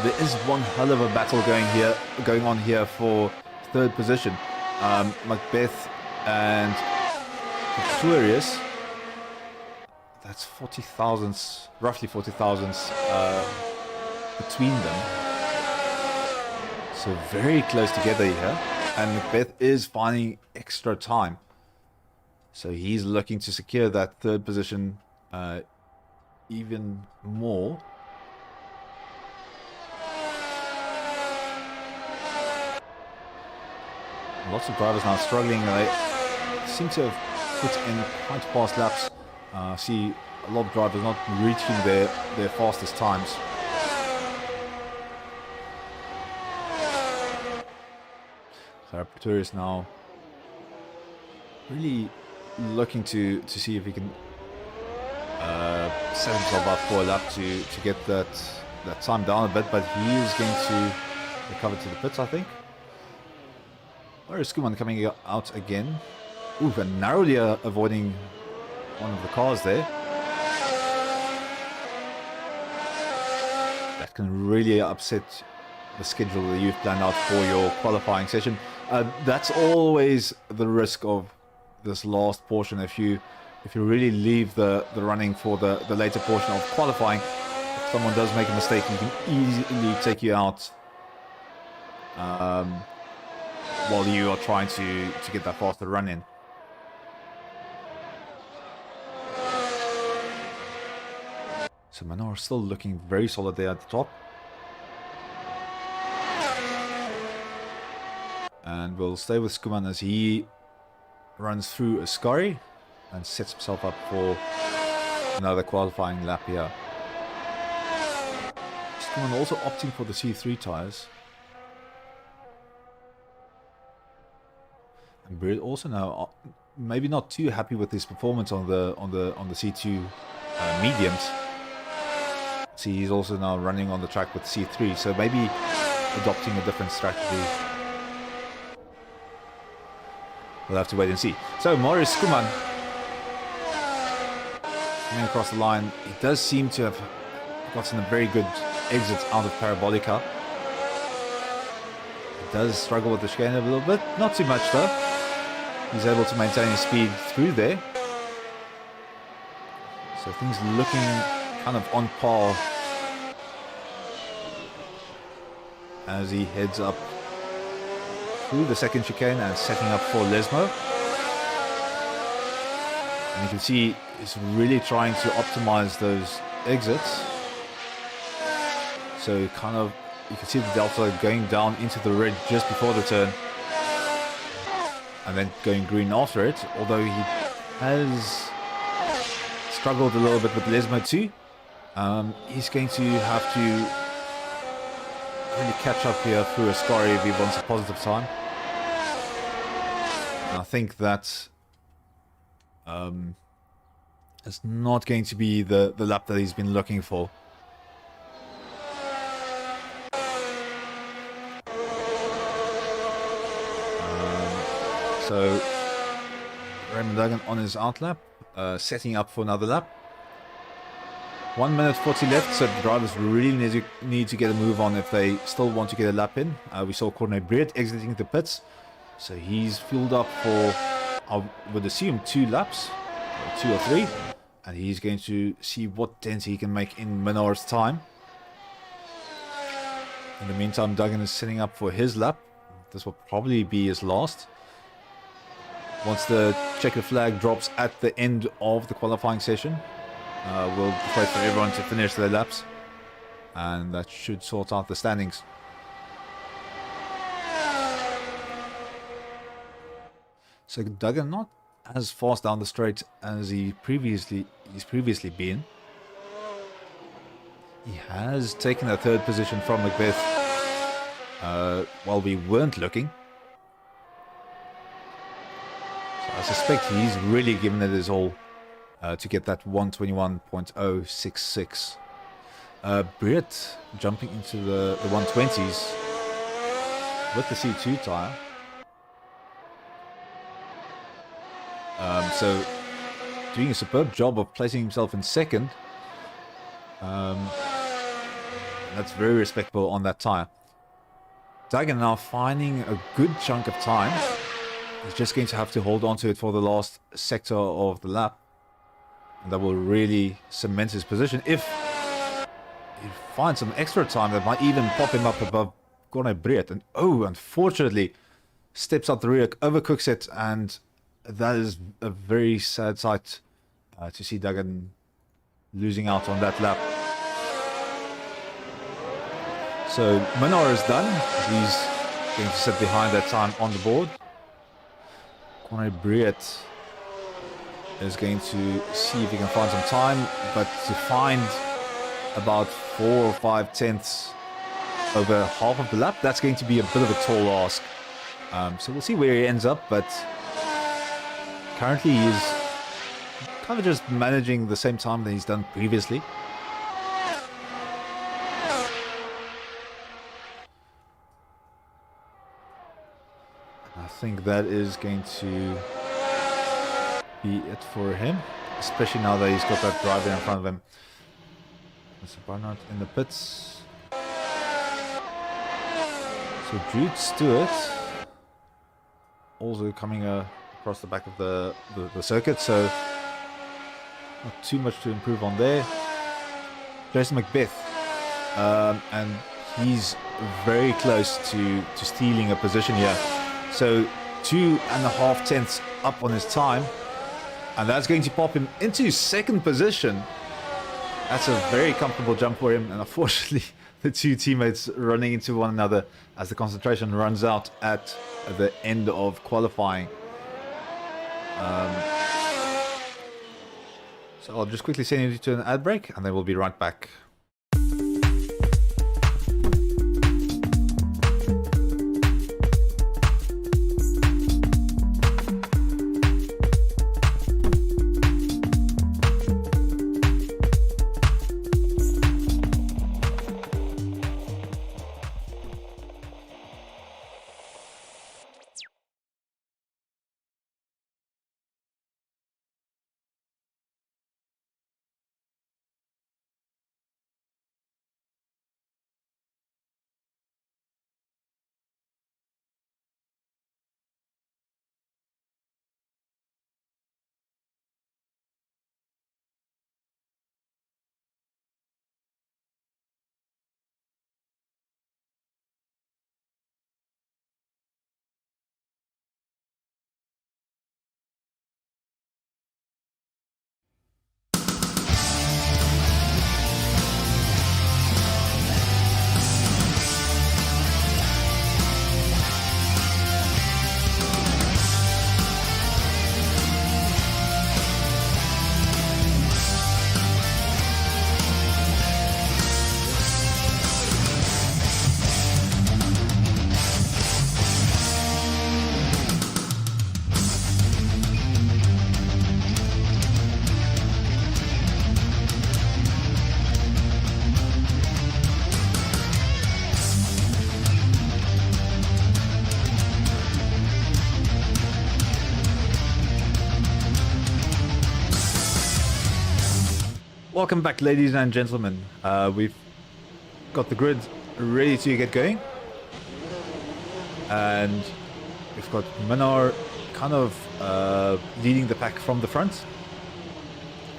Speaker 1: There is one hell of a battle going on here for 3rd position. Macbeth and Victorious. That's 40 thousandths, roughly 40 thousandths between them. So very close together here. And Macbeth is finding extra time. So he's looking to secure that 3rd position even more. Lots of drivers now struggling. They seem to have put in quite fast laps. See a lot of drivers not reaching their fastest times. So Pretorius now really looking to see if he can set himself up for a lap to get that time down a bit, but he is going to recover to the pits, I think. Where is Skuman coming out again? Ooh, and narrowly avoiding one of the cars there. That can really upset the schedule that you've planned out for your qualifying session. That's always the risk of this last portion. If you really leave the running for the later portion of qualifying, if someone does make a mistake, you can easily take you out while you are trying to get that faster run in. So Manor still looking very solid there at the top. And we'll stay with Skuman as he runs through Ascari and sets himself up for another qualifying lap here. Skuman also opting for the C3 tires. And Bird also now maybe not too happy with his performance on the C2 mediums. See, he's also now running on the track with C3, so maybe adopting a different strategy. We'll have to wait and see. So Morris Skuman coming across the line. He does seem to have gotten a very good exit out of Parabolica. He does struggle with the chicane a little bit, not too much though. He's able to maintain his speed through there. So things looking kind of on par as he heads up through the second chicane and setting up for Lesmo. And you can see he's really trying to optimize those exits. So kind of, you can see the Delta going down into the red just before the turn. And then going green after it, although he has struggled a little bit with Lesmo too. He's going to have to really catch up here through Ascari if he wants a positive time. And I think that it's not going to be the lap that he's been looking for. So Raymond Duggan on his outlap, setting up for another lap. 1 minute 40 left, so the drivers really need to get a move on if they still want to get a lap in. We saw Corne Breed exiting the pits, so he's fueled up for, I would assume, 2 laps, or 2 or 3, and he's going to see what dent he can make in Menor's time. In the meantime, Duggan is setting up for his lap. This will probably be his last. Once the checker flag drops at the end of the qualifying session, we'll wait for everyone to finish their laps, and that should sort out the standings. So Duggan not as fast down the straight as he's previously been. He has taken a 3rd position from Macbeth while we weren't looking. So I suspect he's really given it his all to get that 121.066. Britt jumping into the 120s with the C2 tire. So doing a superb job of placing himself in 2nd. That's very respectable on that tire. Duggan now finding a good chunk of time. He's just going to have to hold on to it for the last sector of the lap. And that will really cement his position. If he finds some extra time, that might even pop him up above Corne Breed. And oh, unfortunately, steps up the rear, overcooks it, and that is a very sad sight to see Duggan losing out on that lap. So Minor is done. He's going to sit behind that time on the board. Corne Breed is going to see if he can find some time, but to find about 4 or 5 tenths over half of the lap, that's going to be a bit of a tall ask. So we'll see where he ends up, but currently he's kind of just managing the same time that he's done previously. I think that is going to be it for him, especially now that he's got that driver in front of him. Mr. Barnard in the pits. So Jude Stewart also coming across the back of the circuit, so not too much to improve on there. Jason Macbeth, and he's very close to stealing a position here. So 2.5 tenths up on his time, and that's going to pop him into second position. That's a very comfortable jump for him, and unfortunately the two teammates running into one another as the concentration runs out at the end of qualifying. So I'll just quickly send you to an ad break, and then we'll be right back. Welcome back, ladies and gentlemen. We've got the grid ready to get going, and we've got Minar kind of leading the pack from the front,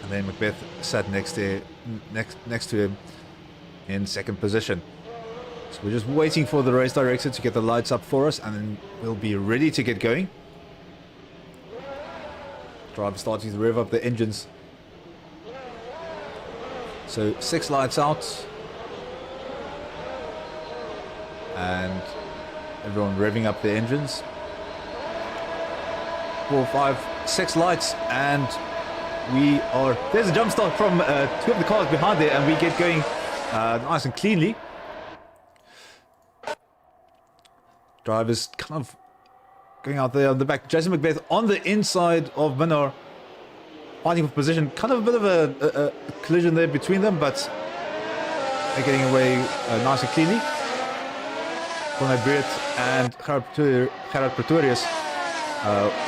Speaker 1: and then Macbeth sat next to him in second position. So we're just waiting for the race director to get the lights up for us, and then we'll be ready to get going. Driver starting to rev up the engines. So 6 lights out, and everyone revving up their engines. 4, 5, 6 lights, and we are. There's a jump start from 2 of the cars behind there, and we get going nice and cleanly. Drivers kind of going out there on the back. Jason Macbeth on the inside of Minar, fighting for position. Kind of a bit of a collision there between them, but they're getting away nice and cleanly. Conrad Beert and Gerard Pretorius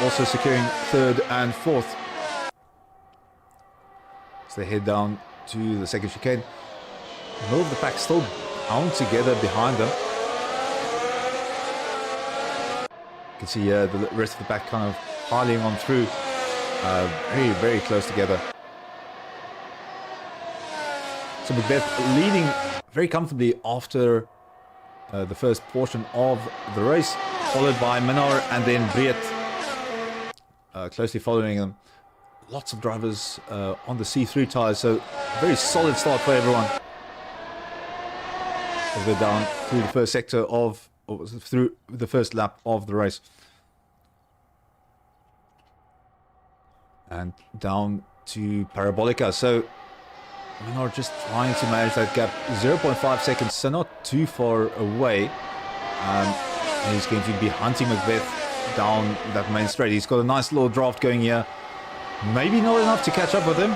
Speaker 1: also securing 3rd and 4th. So they head down to the second chicane. The middle of the pack still bound together behind them. You can see the rest of the pack kind of piling on through. Very, very close together. So Macbeth leading very comfortably after the first portion of the race, followed by Minar and then Breed closely following them. Lots of drivers on the C3 tyres, so very solid start for everyone. As they're down through the first sector of, or through the first lap of the race. And down to Parabolica. So Minar just trying to manage that gap. 0.5 seconds, so not too far away. And he's going to be hunting Macbeth down that main straight. He's got a nice little draft going here. Maybe not enough to catch up with him.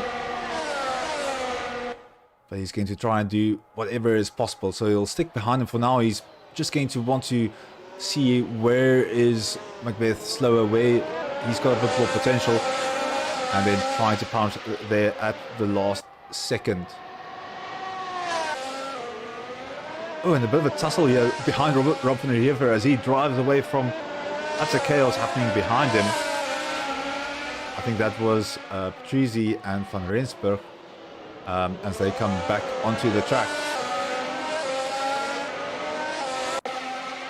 Speaker 1: But he's going to try and do whatever is possible. So he'll stick behind him for now. He's just going to want to see where is Macbeth slower, where he's got a bit more potential. And then trying to pounce there at the last second. Oh, and a bit of a tussle here behind Rob van der Heever as he drives away from utter chaos happening behind him. I think that was Prix and Van Rensburg as they come back onto the track.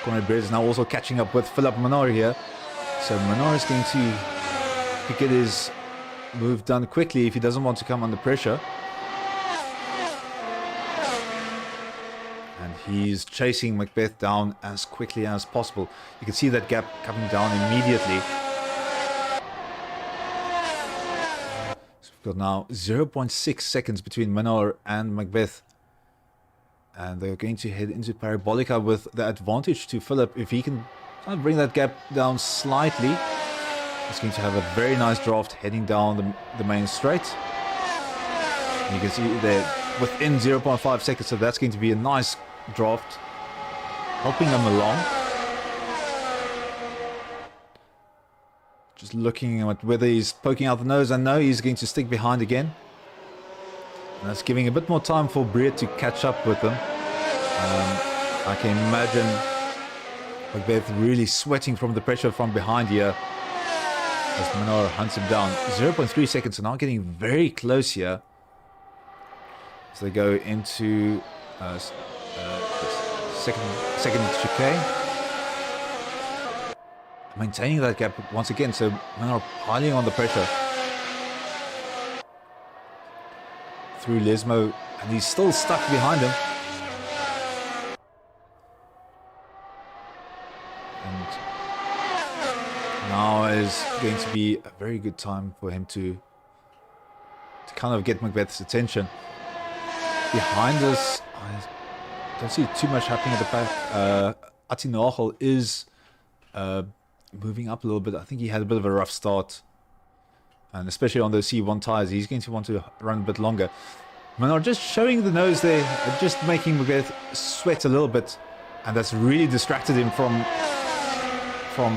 Speaker 1: Conor Beard is now also catching up with Philip Menard here. So Menard is going to get his move done quickly if he doesn't want to come under pressure. And he's chasing Macbeth down as quickly as possible. You can see that gap coming down immediately. So we've got now 0.6 seconds between Menard and Macbeth. And they're going to head into Parabolica with the advantage to Philip. If he can bring that gap down slightly, he's going to have a very nice draft heading down the main straight. And you can see they're within 0.5 seconds, so that's going to be a nice draft, helping them along. Just looking at whether he's poking out the nose, and no, he's going to stick behind again. And that's giving a bit more time for Breed to catch up with them. I can imagine Macbeth really sweating from the pressure from behind here as Menard hunts him down. 0.3 seconds, so now getting very close here as they go into second chicane. Maintaining that gap once again, so Menard piling on the pressure through Lesmo, and he's still stuck behind him. And now is going to be a very good time for him to kind of get Macbeth's attention. Behind us, I don't see too much happening at the back. Atinagel is moving up a little bit. I think he had a bit of a rough start. And especially on those C1 tires, he's going to want to run a bit longer. Menard just showing the nose there, just making Macbeth sweat a little bit. And that's really distracted him from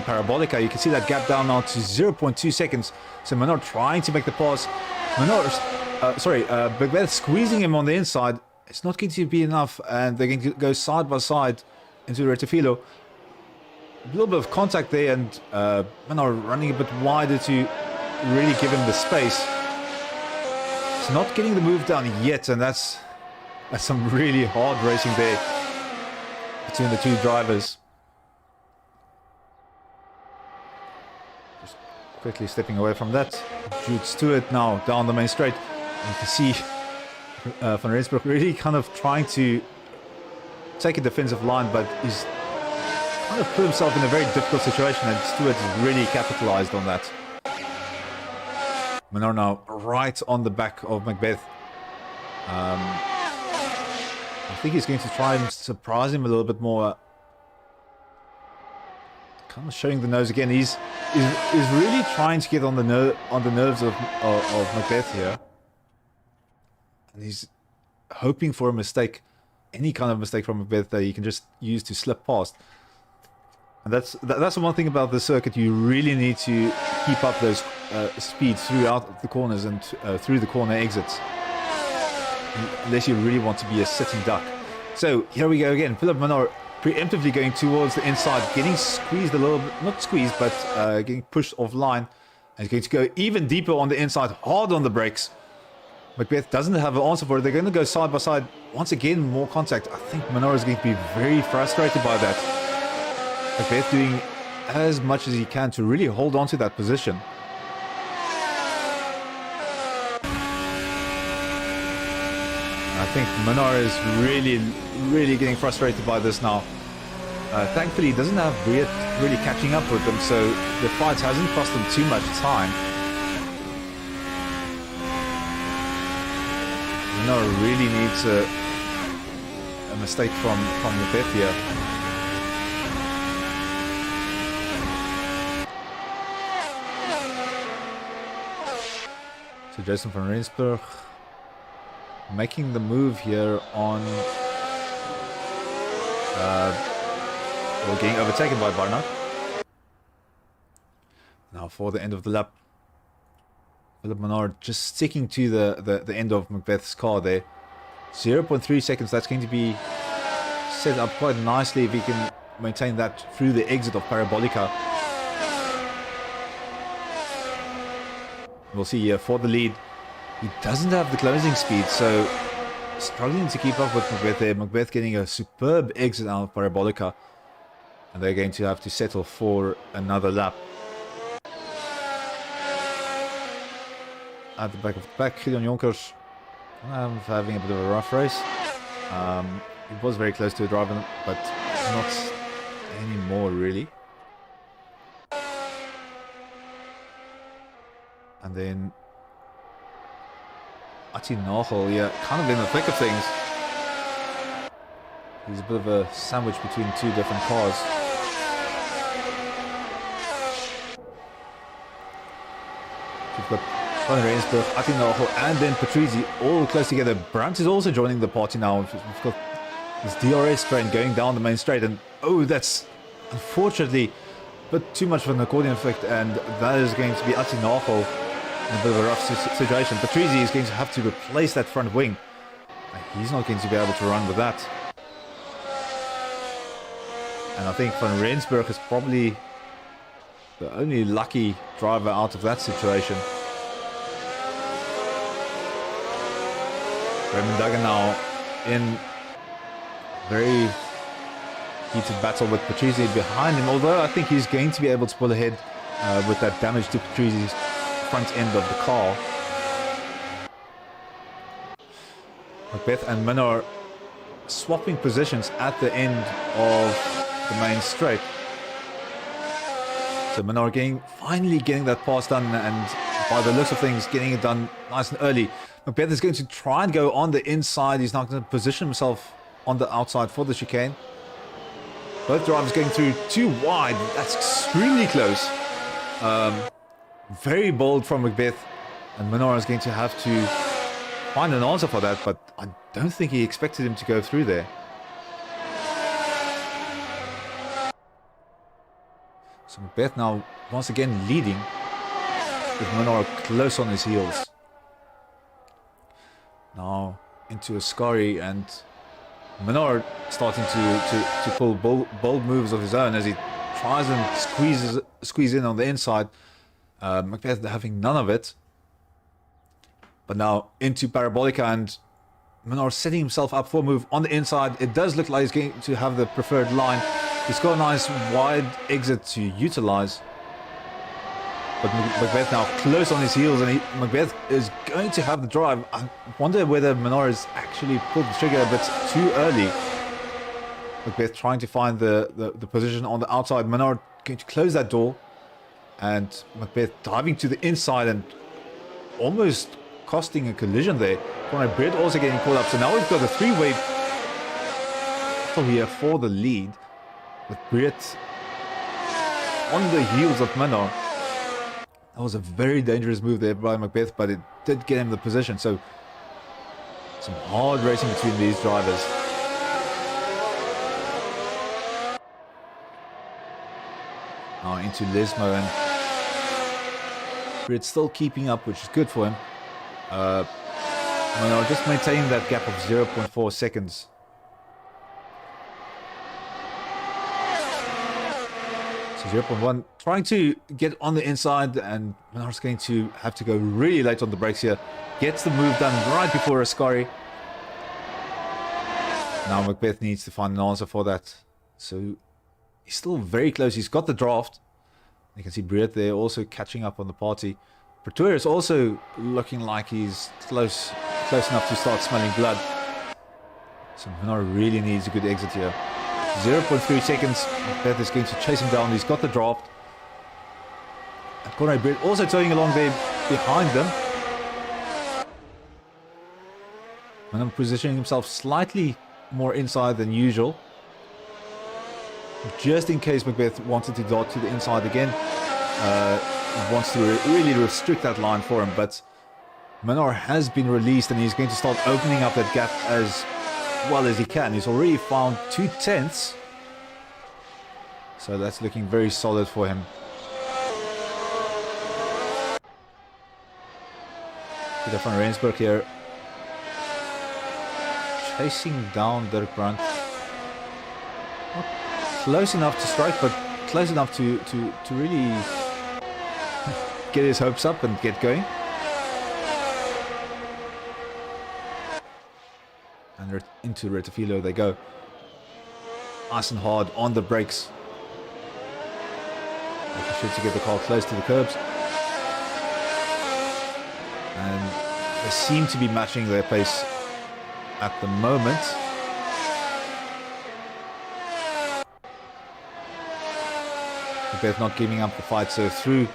Speaker 1: Parabolica. You can see that gap down now to 0.2 seconds. So Menard trying to make the pass. Macbeth squeezing him on the inside. It's not going to be enough, and they're going to go side by side into the Retafilo. A little bit of contact there, and Menard running a bit wider to really give him the space. He's not getting the move done yet, and that's some really hard racing there between the two drivers. Just quickly stepping away from that. Jude Stewart now down the main straight. And you can see Van Rensburg really kind of trying to take a defensive line, but he's kind of put himself in a very difficult situation, and Stewart has really capitalized on that. Menard now right on the back of Macbeth. I think he's going to try and surprise him a little bit more. Kind of showing the nose again. He's really trying to get on the nerves of Macbeth here. And he's hoping for a mistake, any kind of mistake from Macbeth that he can just use to slip past. And that's the one thing about the circuit. You really need to keep up those speeds throughout the corners and through the corner exits, unless you really want to be a sitting duck. So here we go again. Philip Menard preemptively going towards the inside, getting squeezed a little bit, not squeezed, but getting pushed offline. And he's going to go even deeper on the inside, hard on the brakes. Macbeth doesn't have an answer for it. They're going to go side by side. Once again, more contact. I think Menard is going to be very frustrated by that. Macbeth doing as much as he can to really hold on to that position. I think Menard is really getting frustrated by this now. Thankfully, he doesn't have Breed really catching up with them, so the fight hasn't cost him too much time. Menard really needs a mistake from Macbeth here. So Jason van Rensburg making the move here on... getting overtaken by Barnard. Now for the end of the lap. Philip Menard just sticking to the end of Macbeth's car there. 0.3 seconds, that's going to be set up quite nicely if he can maintain that through the exit of Parabolica. We'll see here for the lead. He doesn't have the closing speed, so struggling to keep up with Macbeth there. Macbeth getting a superb exit out of Parabolica. And they're going to have to settle for another lap. At the back of the pack, Gideon Jonkers having a bit of a rough race. It was very close to a driver, but not anymore really. And then Ati Nagel, yeah, kind of in the thick of things. He's a bit of a sandwich between two different cars. We've got Van Rensburg, Ati Nagel, and then Patrizzi all close together. Brandt is also joining the party now. We've got this DRS train going down the main straight, and oh, that's unfortunately a bit too much of an accordion effect, and that is going to be Ati Nagel in a bit of a rough situation. Patrizzi is going to have to replace that front wing. He's not going to be able to run with that. And I think Van Rensburg is probably the only lucky driver out of that situation. Raymond Duggan now in very heated battle with Patrizzi behind him, although I think he's going to be able to pull ahead with that damage to Patrizzi's front end of the car. Macbeth and Minnar swapping positions at the end of the main straight. So Minnar finally getting that pass done, and by the looks of things getting it done nice and early. Macbeth is going to try and go on the inside. He's not going to position himself on the outside for the chicane. Both drivers going through too wide. That's extremely close. Very bold from Macbeth, and Minnar is going to have to find an answer for that, but I don't think he expected him to go through there. So Macbeth now once again leading, with Minnar close on his heels. Now into Ascari, and Minnar starting to pull bold moves of his own as he tries and squeeze in on the inside. Macbeth having none of it. But now into Parabolica, and Minnar setting himself up for a move on the inside. It does look like he's going to have the preferred line. He's got a nice wide exit to utilize. But Macbeth now close on his heels, and Macbeth is going to have the drive. I wonder whether Minnar has actually pulled the trigger a bit too early. Macbeth trying to find the position on the outside. Minnar going to close that door, and Macbeth diving to the inside and almost costing a collision there. Conrad Britt also getting caught up. So now we've got a three-way battle here for the lead, with Britt on the heels of Minnar. That was a very dangerous move there by Macbeth, but it did get him the position. So some hard racing between these drivers. Now into Lesmo, and Britt still keeping up, which is good for him. Just maintaining that gap of 0.4 seconds. So 0.1, trying to get on the inside, and Minar's going to have to go really late on the brakes here. Gets the move done right before Ascari. Now Macbeth needs to find an answer for that. So he's still very close. He's got the draft. You can see Britt there also catching up on the party. Pretorius also looking like he's close enough to start smelling blood. So Minnar really needs a good exit here. 0.3 seconds. Macbeth is going to chase him down. He's got the draft. And Conrad Britt also towing along there behind them. Minnar positioning himself slightly more inside than usual, just in case Macbeth wanted to dart to the inside again. Wants to really restrict that line for him, but Minor has been released and he's going to start opening up that gap as well as he can. He's already found 2/10. So that's looking very solid for him. Peter van Rensburg here. Chasing down Dirk Brandt. Not close enough to strike, but close enough to really get his hopes up and get going. And into Retafilo they go. Nice and hard on the brakes. Making sure to get the car close to the curbs. And they seem to be matching their pace at the moment. They're not giving up the fight, so through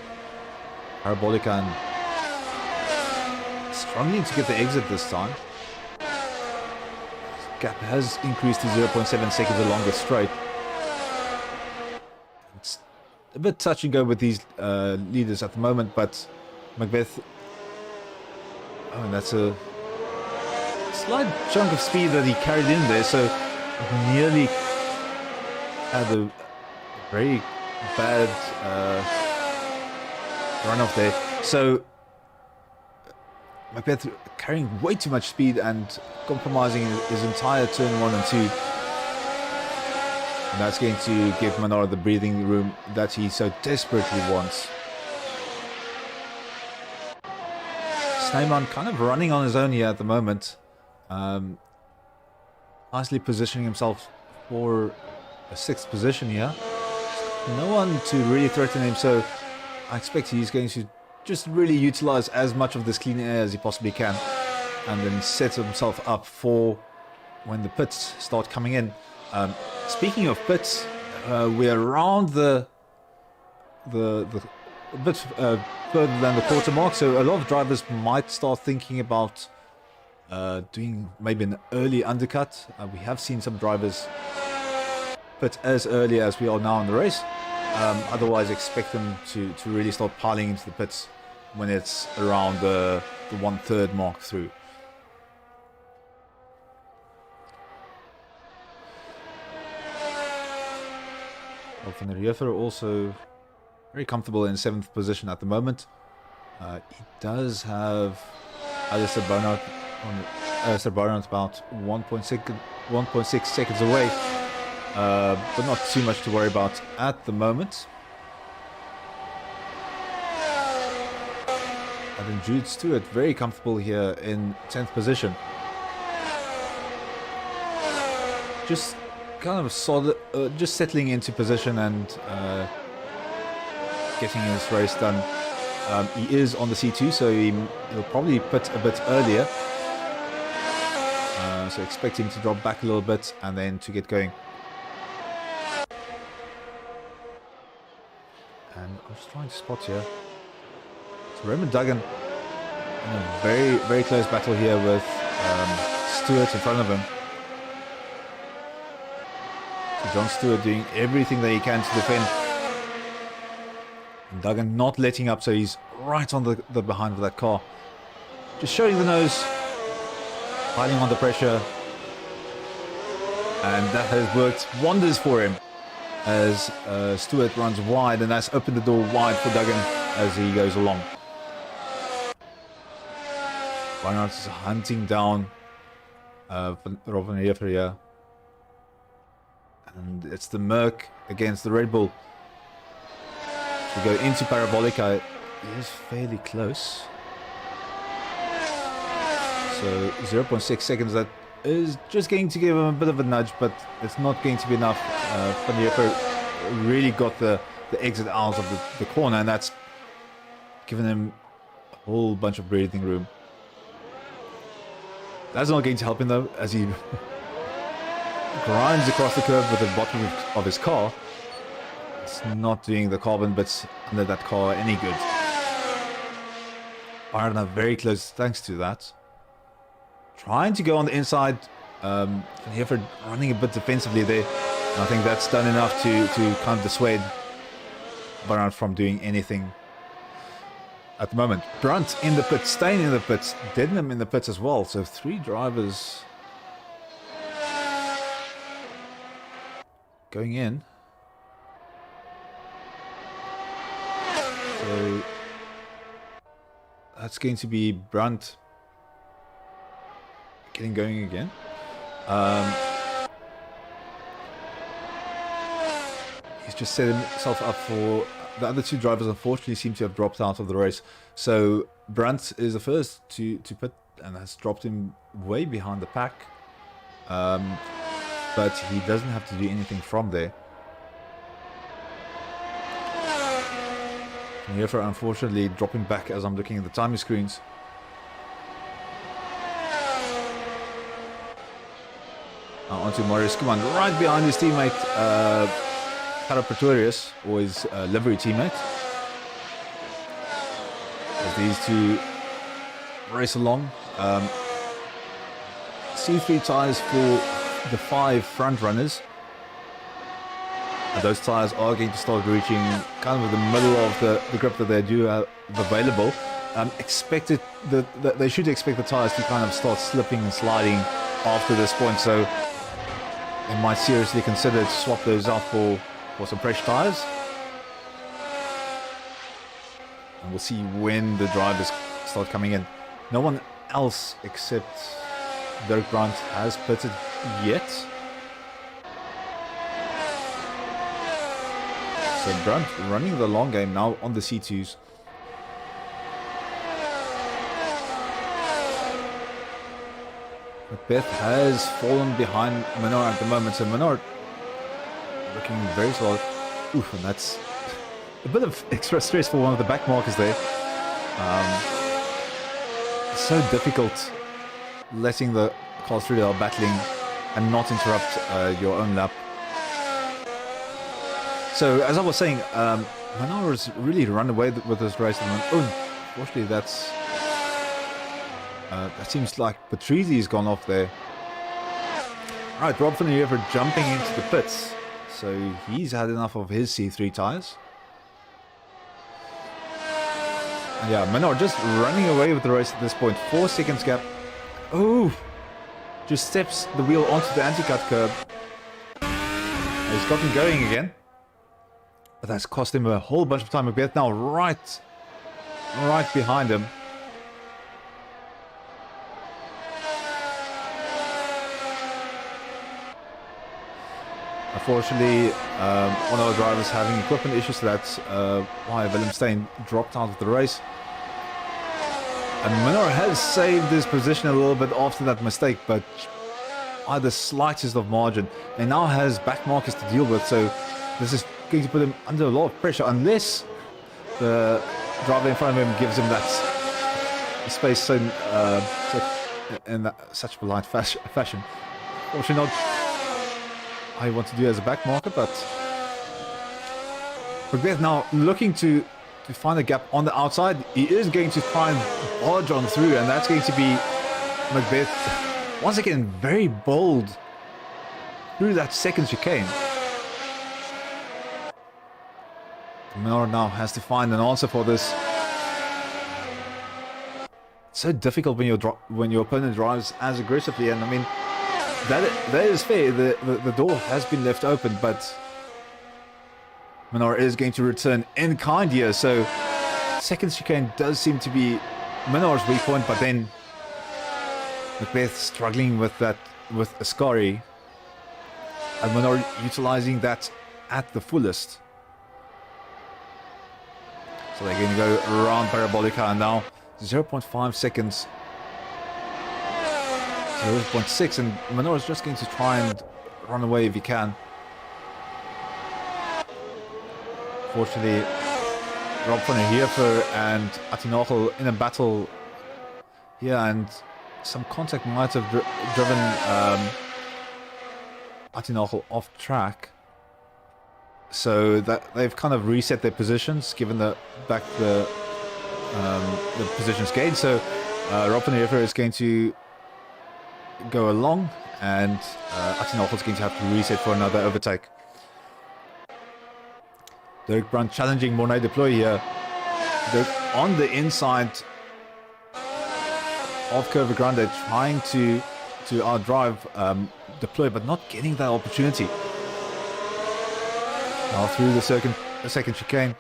Speaker 1: Parabolica and struggling to get the exit this time. Gap has increased to 0.7 seconds along the straight. It's a bit touch and go with these leaders at the moment, but Macbeth, oh, and that's a slight chunk of speed that he carried in there, so nearly had a very bad run off there. So Macbeth carrying way too much speed and compromising his entire turn 1 and 2. And that's going to give Menard the breathing room that he so desperately wants. Sneyman kind of running on his own here at the moment. Nicely positioning himself for a 6th position here. No one to really threaten him, so I expect he's going to just really utilize as much of this clean air as he possibly can, and then set himself up for when the pits start coming in. Speaking of pits, we're around the bit further than the quarter mark, so a lot of drivers might start thinking about doing maybe an early undercut. We have seen some drivers pit as early as we are now in the race. Otherwise, expect them to really start piling into the pits when it's around the 1/3 mark through. Well, Van der Heuvel also very comfortable in 7th position at the moment. He does have Alistair Barnard about 1.6 seconds away. But not too much to worry about at the moment. And then Jude Stewart very comfortable here in 10th position. Just kind of solid, just settling into position and getting his race done. He is on the C2, so he'll probably pit a bit earlier. So expect him to drop back a little bit and then to get going. And I'm just trying to spot here. So Raymond Duggan in a very, very close battle here with Stewart in front of him. So John Stewart doing everything that he can to defend. And Duggan not letting up, so he's right on the behind of that car. Just showing the nose, piling on the pressure. And that has worked wonders for him, as Stewart runs wide, and that's opened the door wide for Duggan as he goes along. Barnard is hunting down Rob van Heuvel here. And it's the Merc against the Red Bull. We go into Parabolica. It is fairly close. So 0.6 seconds, that is just going to give him a bit of a nudge, but it's not going to be enough. Van Heuvel really got the exit out of the corner, and that's given him a whole bunch of breathing room. That's not going to help him though, as he grinds across the curb with the bottom of his car. It's not doing the carbon bits under that car any good. Barnard very close thanks to that. Trying to go on the inside. Van Heuvel running a bit defensively there. And I think that's done enough to kind of dissuade Barnard from doing anything. at the moment. Brunt in the pits, Steyn in the pits, Denham in the pits as well. So 3 drivers going in. So that's going to be Brunt getting going again. He's just set himself up for... The other 2 drivers unfortunately seem to have dropped out of the race. So Brunt is the first to pit and has dropped him way behind the pack. But he doesn't have to do anything from there. Niefer unfortunately dropping back as I'm looking at the timing screens. Now onto Marius Kuman, right behind his teammate Cara Pretorius, or his livery teammate. As these 2 race along. C3 tyres for the 5 front runners. And those tyres are going to start reaching kind of the middle of the grip that they do have available. Expected that they should expect the tyres to kind of start slipping and sliding after this point, so they might seriously consider to swap those out for some fresh tyres. And we'll see when the drivers start coming in. No one else except Dirk Brandt has pitted yet. So Brandt running the long game now on the C2s. Macbeth has fallen behind Menard at the moment, so Menard looking very solid. Oof, and that's a bit of extra stress for one of the back markers there. It's so difficult letting the cars through are battling and not interrupt your own lap. So as I was saying, Menard has really run away with this race. Unfortunately, that seems like Patrizi's gone off there. Alright, Rob van der Heever jumping into the pits. So he's had enough of his C3 tyres. And yeah, Menard just running away with the race at this point. 4 seconds gap. Oh! Just steps the wheel onto the anti-cut curb. He's gotten going again. But that's cost him a whole bunch of time. Macbeth now right behind him. Unfortunately, one of the drivers having equipment issues, so that's why Willem Steyn dropped out of the race. And Menard has saved his position a little bit after that mistake, but by the slightest of margin. And now has back markers to deal with, so this is going to put him under a lot of pressure unless the driver in front of him gives him that space so, in such polite fashion. Fortunately not I want to do as a back marker, but Macbeth now looking to find a gap on the outside. He is going to try and barge on through, and that's going to be Macbeth once again very bold through that second chicane. Menard now has to find an answer for this. It's so difficult when your opponent drives as aggressively, and I mean that is fair. The door has been left open, but Menard is going to return in kind here. So second chicane does seem to be Menard's weak point, but then Macbeth struggling with that with Ascari, and Menard utilizing that at the fullest. So they're going to go around Parabolica, and now 0.5 seconds. 0.6, and Menard is just going to try and run away if he can. Fortunately, Rob van der Heever and Atinagel in a battle here, and some contact might have driven Atinagel off track. So that they've kind of reset their positions, given the positions gained. So Rob van der Heever is going to go along, and Atinagel is going to have to reset for another overtake. Dirk Brandt challenging Mornay Deploy here. they're on the inside of Curva Grande, trying to outdrive Deploy, but not getting that opportunity. Now through the second chicane,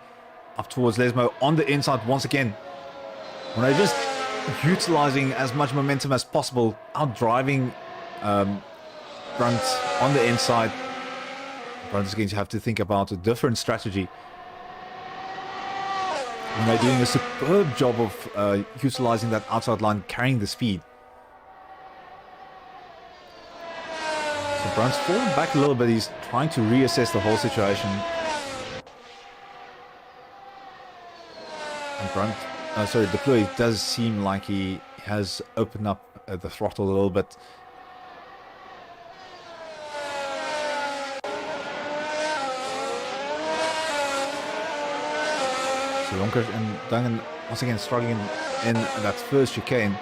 Speaker 1: up towards Lesmo on the inside once again. When they're just utilizing as much momentum as possible, outdriving Brunt on the inside. Brunt is going to have to think about a different strategy. And they're doing a superb job of utilizing that outside line, carrying the speed. So Brunt's falling back a little bit. He's trying to reassess the whole situation. And Brunt, Deploy does seem like he has opened up the throttle a little bit. So Jonkers and Dungan once again struggling in that first chicane.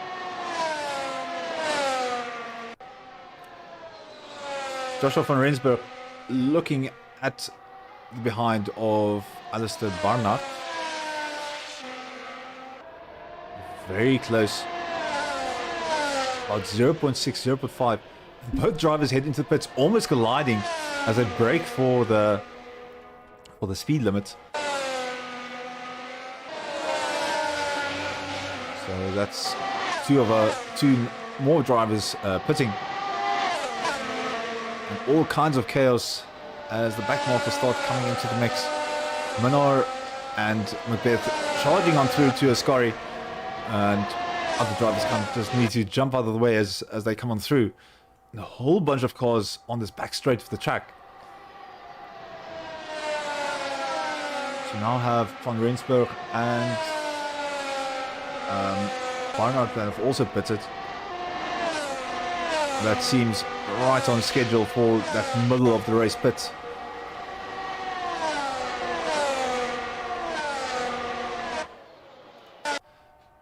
Speaker 1: Joshua van Rensburg looking at the behind of Alistair Barnard. Very close. About 0.6, 0.5. Both drivers head into the pits, almost colliding as they brake for the speed limit. So that's two more drivers pitting. And all kinds of chaos as the back markers start coming into the mix. Minnaar and Macbeth charging on through to Ascari, and other drivers kind of just need to jump out of the way as they come on through. And a whole bunch of cars on this back straight of the track. So now have Van Rensburg and Barnard that have also pitted. That seems right on schedule for that middle of the race pit.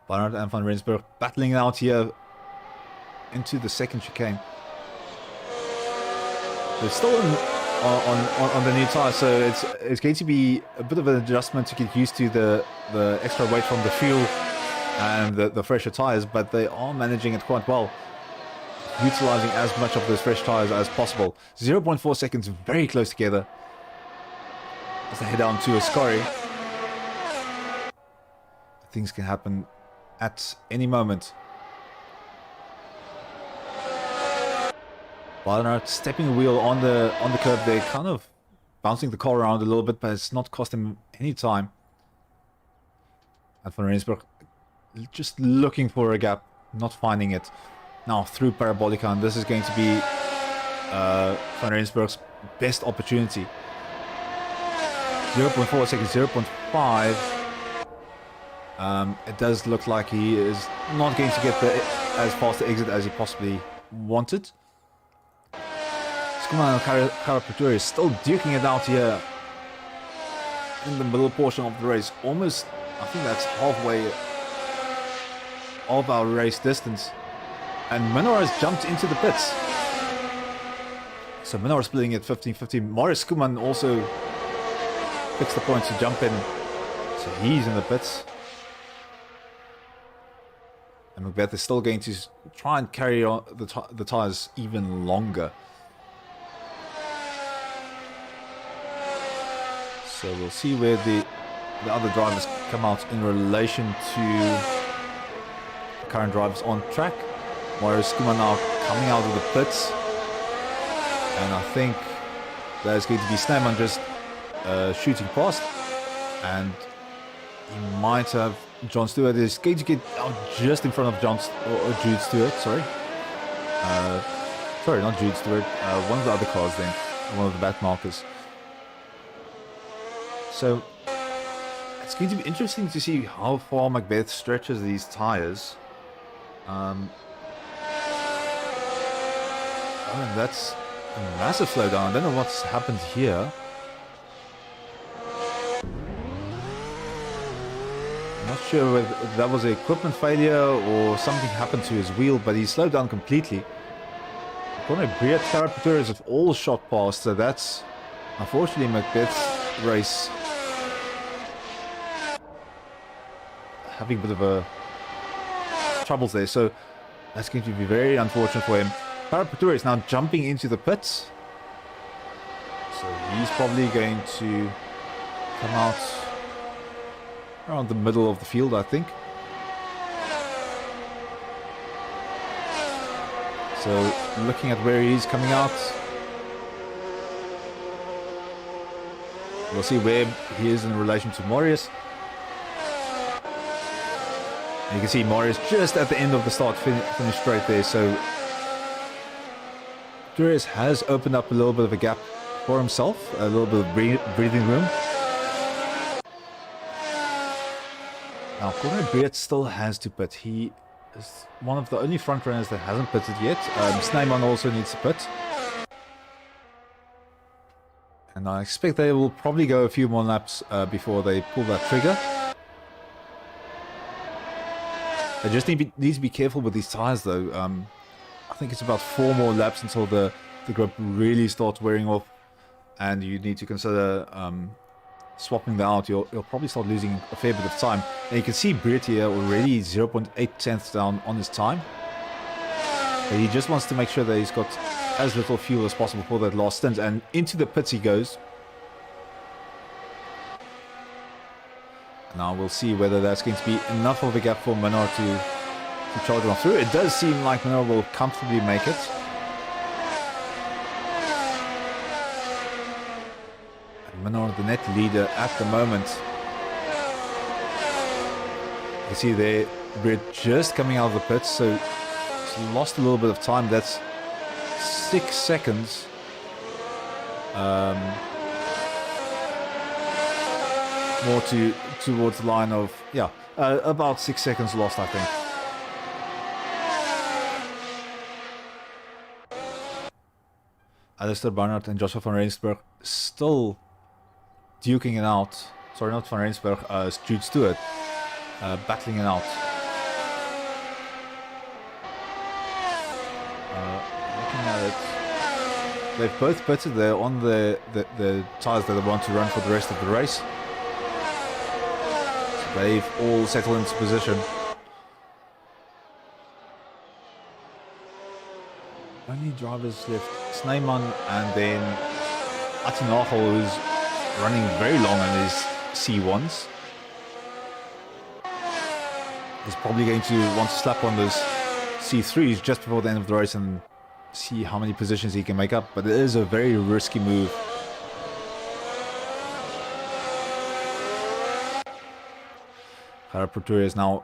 Speaker 1: Barnard and Van Rensburg battling out here into the second chicane. They're still on the new tyre, so it's going to be a bit of an adjustment to get used to the extra weight from the fuel and the fresher tyres, but they are managing it quite well, utilizing as much of those fresh tyres as possible. 0.4 seconds, very close together as they head down to Ascari. Things can happen at any moment. Barnard stepping the wheel on the curb there, kind of bouncing the car around a little bit, but it's not cost him any time. And Van Rensburg just looking for a gap, not finding it. Now through Parabolica, and this is going to be Van Rensburg's best opportunity. 0.4 seconds, 0.5. It does look like he is not going to get as fast the exit as he possibly wanted. Skuman and Karapaturi is still duking it out here in the middle portion of the race. Almost, I think that's halfway of our race distance. And Minnaar has jumped into the pits. So Minnaar is splitting at 15-15. Marius Skuman also picks the point to jump in. So he's in the pits. And Macbeth is still going to try and carry on the tyres even longer. So we'll see where the other drivers come out in relation to the current drivers on track. Marius Skuman now coming out of the pits. And I think there's going to be Snowman just shooting past. And he might have John Stewart is going to get out just in front of Jude Stewart, sorry. Sorry, not Jude Stewart. One of the other cars then. One of the back markers. So it's going to be interesting to see how far Macbeth stretches these tyres. And that's a massive slowdown. I don't know what's happened here. I'm not sure whether that was an equipment failure or something happened to his wheel, but he slowed down completely. Corner Briat Carapaturas have all shot past, so that's unfortunately Macbeth's race. having a bit of a troubles there. So that's going to be very unfortunate for him. Parapeturi is now jumping into the pits. So he's probably going to come out around the middle of the field, I think. So looking at where he's coming out, we'll see where he is in relation to Marius. And you can see Marius just at the end of the start finished straight there. So Durius has opened up a little bit of a gap for himself, a little bit of breathing room. Now Corne Breed still has to pit. He is one of the only front runners that hasn't pitted yet. Sneyman also needs to pit. And I expect they will probably go a few more laps before they pull that trigger. They just need to be careful with these tires though. I think it's about 4 more laps until the grip really starts wearing off. And you need to consider swapping them out. You'll probably start losing a fair bit of time. And you can see Britt here already 0.8 tenths down on his time. But he just wants to make sure that he's got as little fuel as possible for that last stint. And into the pits he goes. Now we'll see whether that's going to be enough of a gap for Menard to charge on through. It does seem like Menard will comfortably make it. And Menard, the net leader at the moment. You see there, Britt just coming out of the pits, so he's lost a little bit of time. That's 6 seconds. More towards the line of, yeah, about 6 seconds lost, I think. Alistair Barnard and Joshua van Rensburg still duking it out. Sorry, not van Rensburg, Jude Stewart battling it out. Looking at it, they've both pitted there on the tyres that they want to run for the rest of the race. They've all settled into position. Only drivers left, Sneyman and then Atinachel, who's running very long on his C1s. He's probably going to want to slap on those C3s just before the end of the race and see how many positions he can make up. But it is a very risky move. Harapurtur is now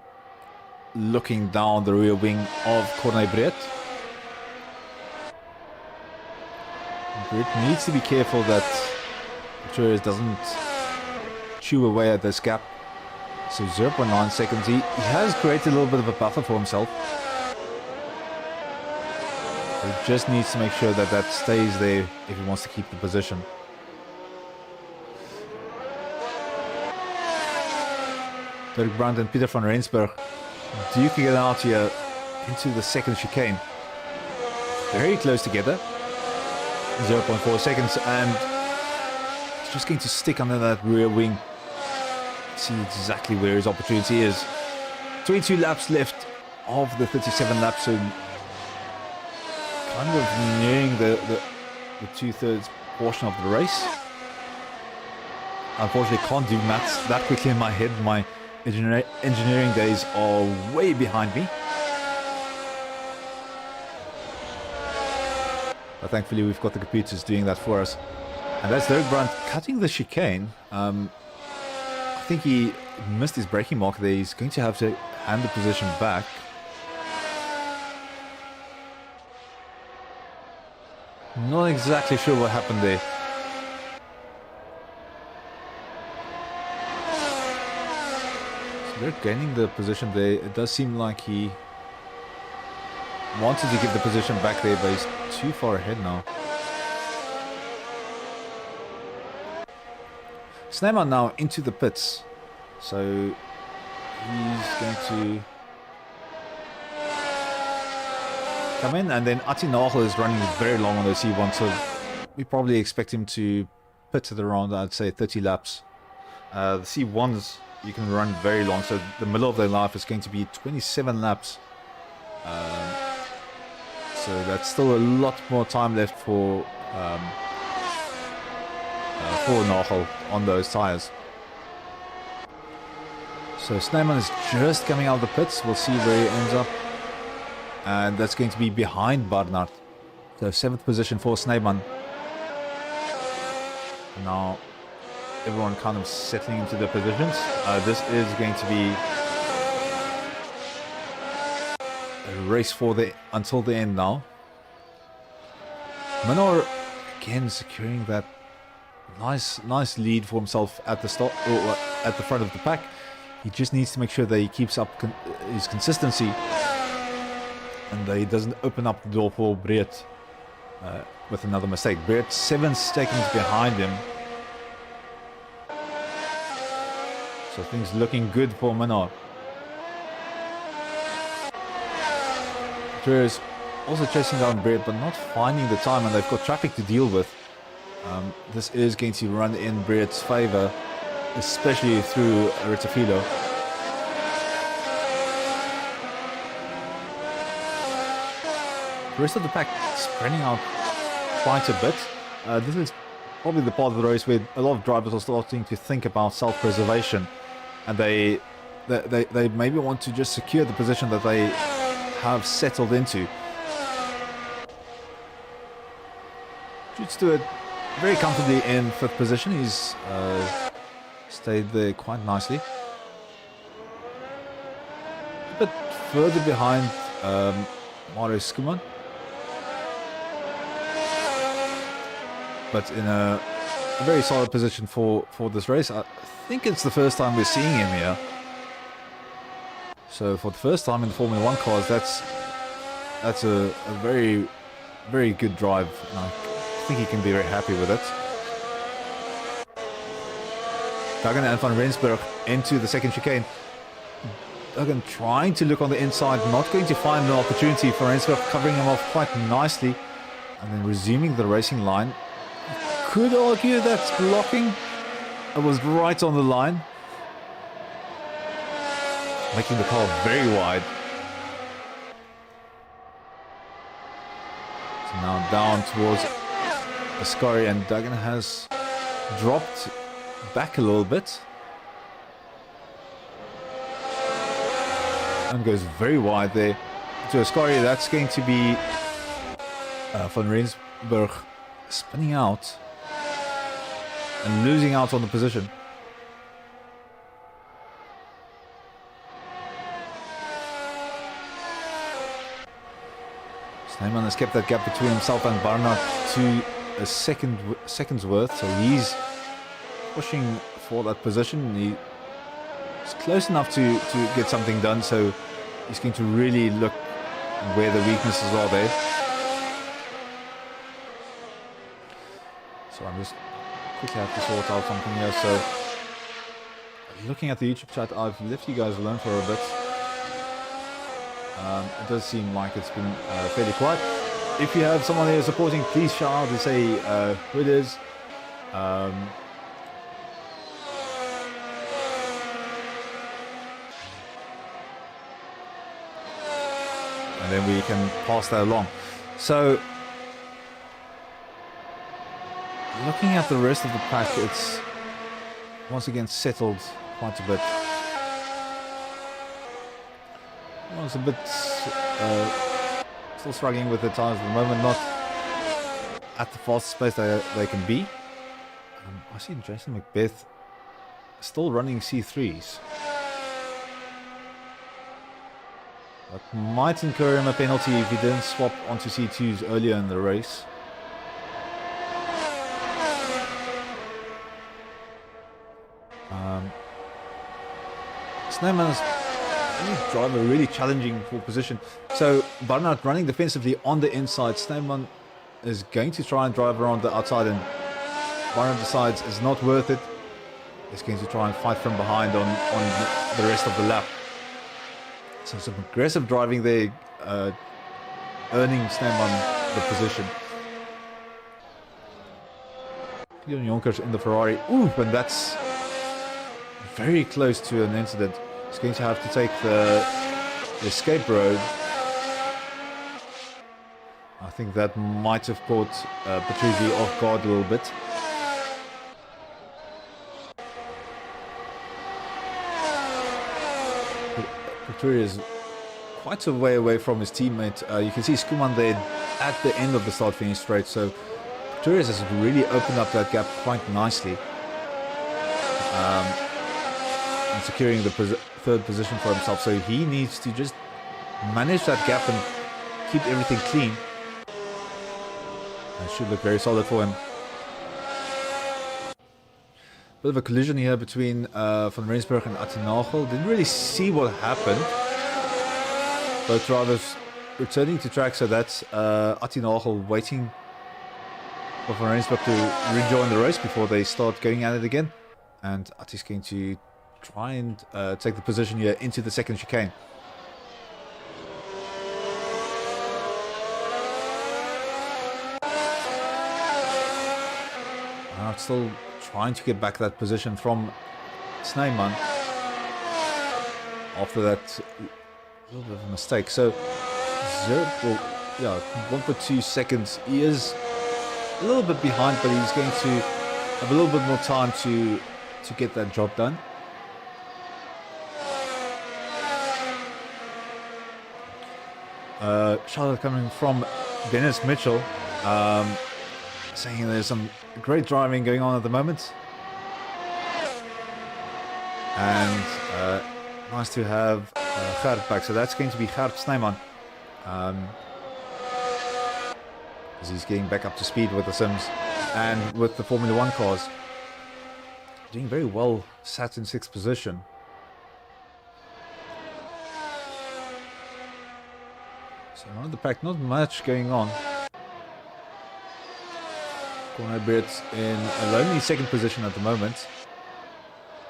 Speaker 1: looking down the rear wing of Corne Breed. Breed needs to be careful that Purtur doesn't chew away at this gap. So 0.9 seconds. He has created a little bit of a buffer for himself. He just needs to make sure that that stays there if he wants to keep the position. Dirk Brandt and Peter van Rensburg duking it out here into the second chicane. Very close together. 0.4 seconds, and it's just going to stick under that rear wing. See exactly where his opportunity is. 22 laps left of the 37 laps, so kind of nearing the 2/3 portion of the race. Unfortunately, can't do maths that quickly in my head. My engineering days are way behind me. But thankfully we've got the computers doing that for us. And that's Dirk Brandt cutting the chicane. I think he missed his braking mark there. He's going to have to hand the position back. Not exactly sure what happened there. They're gaining the position there. It does seem like he wanted to give the position back there, but he's too far ahead now. Sneyman now into the pits. So he's going to come in, and then Atinachel is running very long on the C1, so we probably expect him to pit at around, I'd say, 30 laps. The C1s you can run very long. So the middle of their life is going to be 27 laps. So that's still a lot more time left for Nagel on those tires. So Snyman is just coming out of the pits. We'll see where he ends up. And that's going to be behind Barnard. So 7th position for Snyman. Now everyone kind of settling into their positions. This is going to be a race for until the end now. Minor again securing that nice lead for himself at the start, or at the front of the pack. He just needs to make sure that he keeps up his consistency and that he doesn't open up the door for Breed with another mistake. Breed 7 seconds behind him. So things looking good for Minor. Is also chasing down Breed but not finding the time, and they've got traffic to deal with. This is going to run in Breed's favour, especially through Ritafilo. The rest of the pack spreading out quite a bit. This is probably the part of the race where a lot of drivers are starting to think about self-preservation, and they maybe want to just secure the position that they have settled into. Shoots to it very comfortably in 5th position. He's stayed there quite nicely. A bit further behind Mario Skuman, but in a very solid position for this race. I think it's the first time we're seeing him here. So for the first time in Formula 1 cars, that's a very, very good drive. And I think he can be very happy with it. Duggan and Van Rensburg into the second chicane. Duggan trying to look on the inside, not going to find an opportunity. For Rensburg covering him off quite nicely, and then resuming the racing line. Could argue that's blocking. It was right on the line, making the car very wide. So now down towards Ascari, and Duggan has dropped back a little bit and goes very wide there to Ascari. That's going to be Van Rensburg spinning out and losing out on the position. Snyman has kept that gap between himself and Barnard to a second's worth, so he's pushing for that position. He's close enough to get something done, so he's going to really look where the weaknesses are there. So I'm just quickly have to sort out something here. So looking at the YouTube chat, I've left you guys alone for a bit. It does seem like it's been fairly quiet. If you have someone here supporting, please shout out and say who it is. And then we can pass that along. So looking at the rest of the pack, it's once again settled quite a bit. Well, it's a bit still struggling with the tires at the moment, not at the fastest pace they can be. I see Jason Macbeth still running C3s. That might incur him a penalty if he didn't swap onto C2s earlier in the race. Snowman's driver really challenging for position. So Barnard running defensively on the inside. Snowman is going to try and drive around the outside, and Barnard decides it's not worth it. He's going to try and fight from behind on the rest of the lap. So some aggressive driving there, earning Snowman the position. Leon Jonkers in the Ferrari. Ooh, and that's very close to an incident. He's going to have to take the escape road. I think that might have caught Patrizzi off guard a little bit. Patrizzi is quite a way away from his teammate. You can see Skuman there at the end of the start-finish straight, so Patrizzi has really opened up that gap quite nicely. And securing the third position for himself, so he needs to just manage that gap and keep everything clean. It should look very solid for him. Bit of a collision here between Van Rensburg and Attinagel. Didn't really see what happened. Both drivers returning to track, so that's Attinagel waiting for Van Rensburg to rejoin the race before they start going at it again. And Atti's going to try and take the position here into the second chicane. Still trying to get back that position from Snyman after that little bit of a mistake. So 1.2 seconds. He is a little bit behind, but he's going to have a little bit more time to get that job done. Charlotte coming from Dennis Mitchell, saying there's some great driving going on at the moment, and nice to have Gert back. So that's going to be Gert Snyman, as he's getting back up to speed with the sims and with the Formula 1 cars. Doing very well, sat in 6th position. So around the pack, not much going on. Corner Brits in a lonely 2nd position at the moment,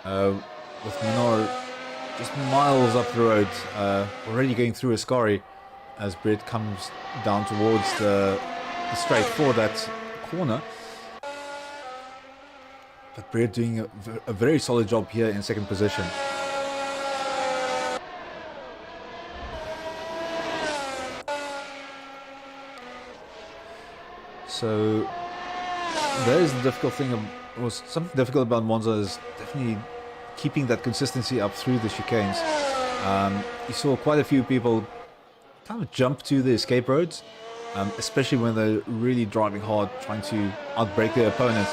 Speaker 1: with Minor just miles up the road, already going through Ascari as Brit comes down towards the straight for that corner. But Brit doing a very solid job here in 2nd position. So that is the difficult thing, or something difficult about Monza is definitely keeping that consistency up through the chicanes. You saw quite a few people kind of jump to the escape roads, especially when they're really driving hard, trying to outbrake their opponent.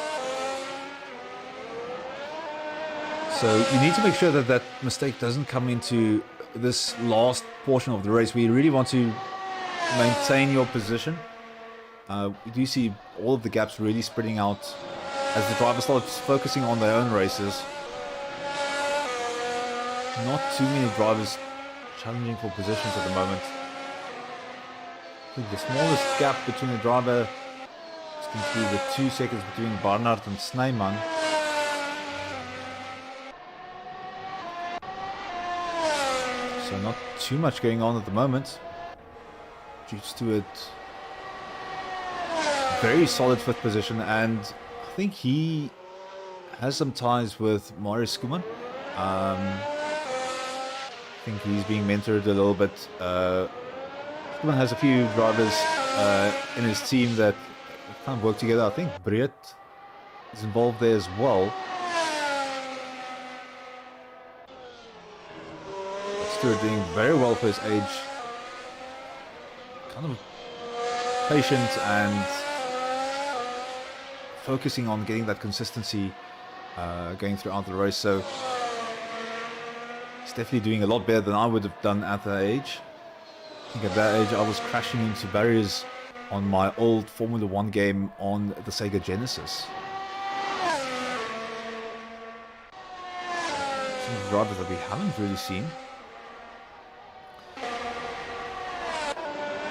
Speaker 1: So you need to make sure that that mistake doesn't come into this last portion of the race, where you really want to maintain your position. We do see all of the gaps really spreading out as the driver starts focusing on their own races. Not too many drivers challenging for positions at the moment. I think the smallest gap between the driver is going to be the 2 seconds between Barnard and Snyman. So not too much going on at the moment. Due to it, very solid 5th position, and I think he has some ties with Marius Skuman. I think he's being mentored a little bit. Skuman has a few drivers in his team that kind of work together. I think Breed is involved there as well. Stewart doing very well for his age. Kind of patient and focusing on getting that consistency going throughout the race. So he's definitely doing a lot better than I would have done at that age. I think at that age I was crashing into barriers on my old Formula 1 game on the Sega Genesis. Some drivers that we haven't really seen.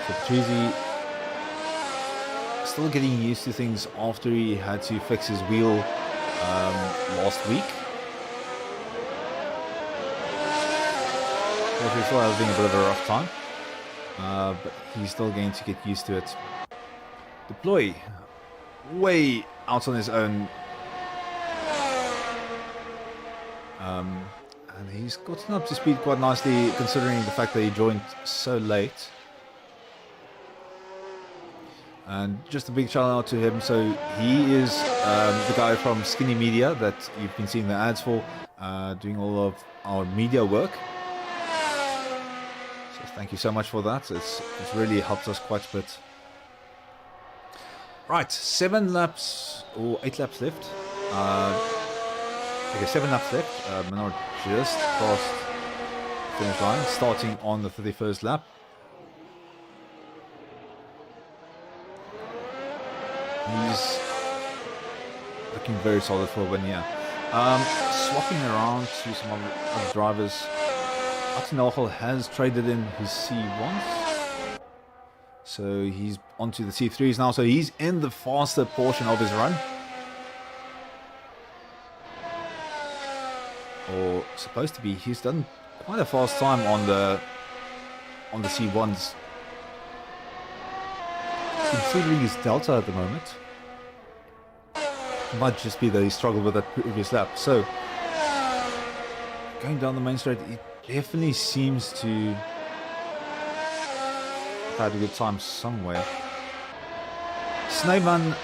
Speaker 1: So Patrizzi still getting used to things after he had to fix his wheel last week. He's still having a bit of a rough time, but he's still going to get used to it. Deploy way out on his own. And he's gotten up to speed quite nicely considering the fact that he joined so late. And just a big shout out to him. So he is the guy from Skinny Media that you've been seeing the ads for, doing all of our media work. So thank you so much for that. It's really helped us quite a bit. Right, 7 laps or 8 laps left. Okay, 7 laps left. Menard just crossed the finish line, starting on the 31st lap. He's looking very solid for a win, yeah. Swapping around to some other drivers. Atinalhal has traded in his C1s. So he's onto the C3s now. So he's in the faster portion of his run. Or supposed to be. He's done quite a fast time on the C1s. Considering his delta at the moment. It might just be that he struggled with that previous lap. So going down the main straight, he definitely seems to have had a good time somewhere. Sneyman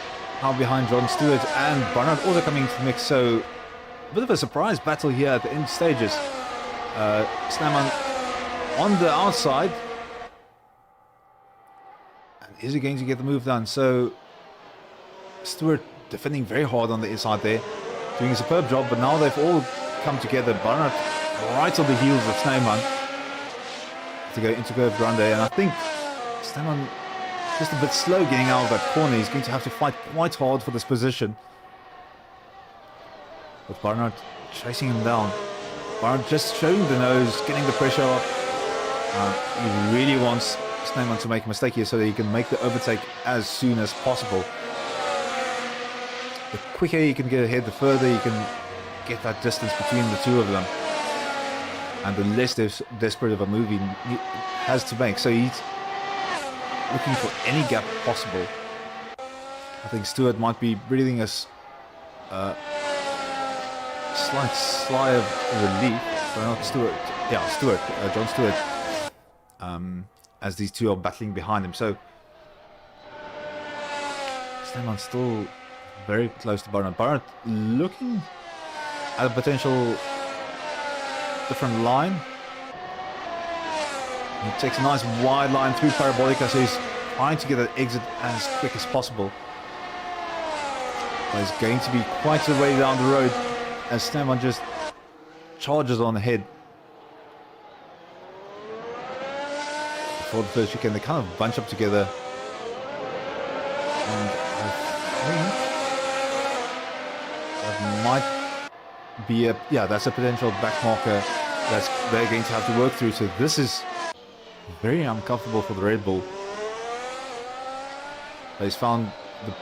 Speaker 1: now behind John Stewart and Barnard also coming into the mix. So a bit of a surprise battle here at the end stages. Sneyman on the outside. Is he going to get the move done? So Stewart defending very hard on the inside there, doing a superb job, but now they've all come together. Barnard right on the heels of Sneyman to go into Curve Grande, and I think Sneyman just a bit slow getting out of that corner. He's going to have to fight quite hard for this position. With Barnard chasing him down. Barnard just showing the nose, getting the pressure up. He really wants Sneyman to make a mistake here so that he can make the overtake as soon as possible. The quicker you can get ahead, the further you can get that distance between the two of them. And the less desperate of a move he has to make. So he's looking for any gap possible. I think Stewart might be breathing a slight sigh of relief. But not Stewart. Yeah, Stewart. John Stewart. As these two are battling behind him. So Sneyman's still very close to Barnard. Barnard looking at a potential different line. He takes a nice wide line through Parabolica, so he's trying to get that exit as quick as possible. But he's going to be quite a way down the road as Sneyman just charges on ahead. For the first weekend, they kind of bunch up together, and I think that might be a that's a potential back marker that they're going to have to work through. So this is very uncomfortable for the Red Bull. But he's found the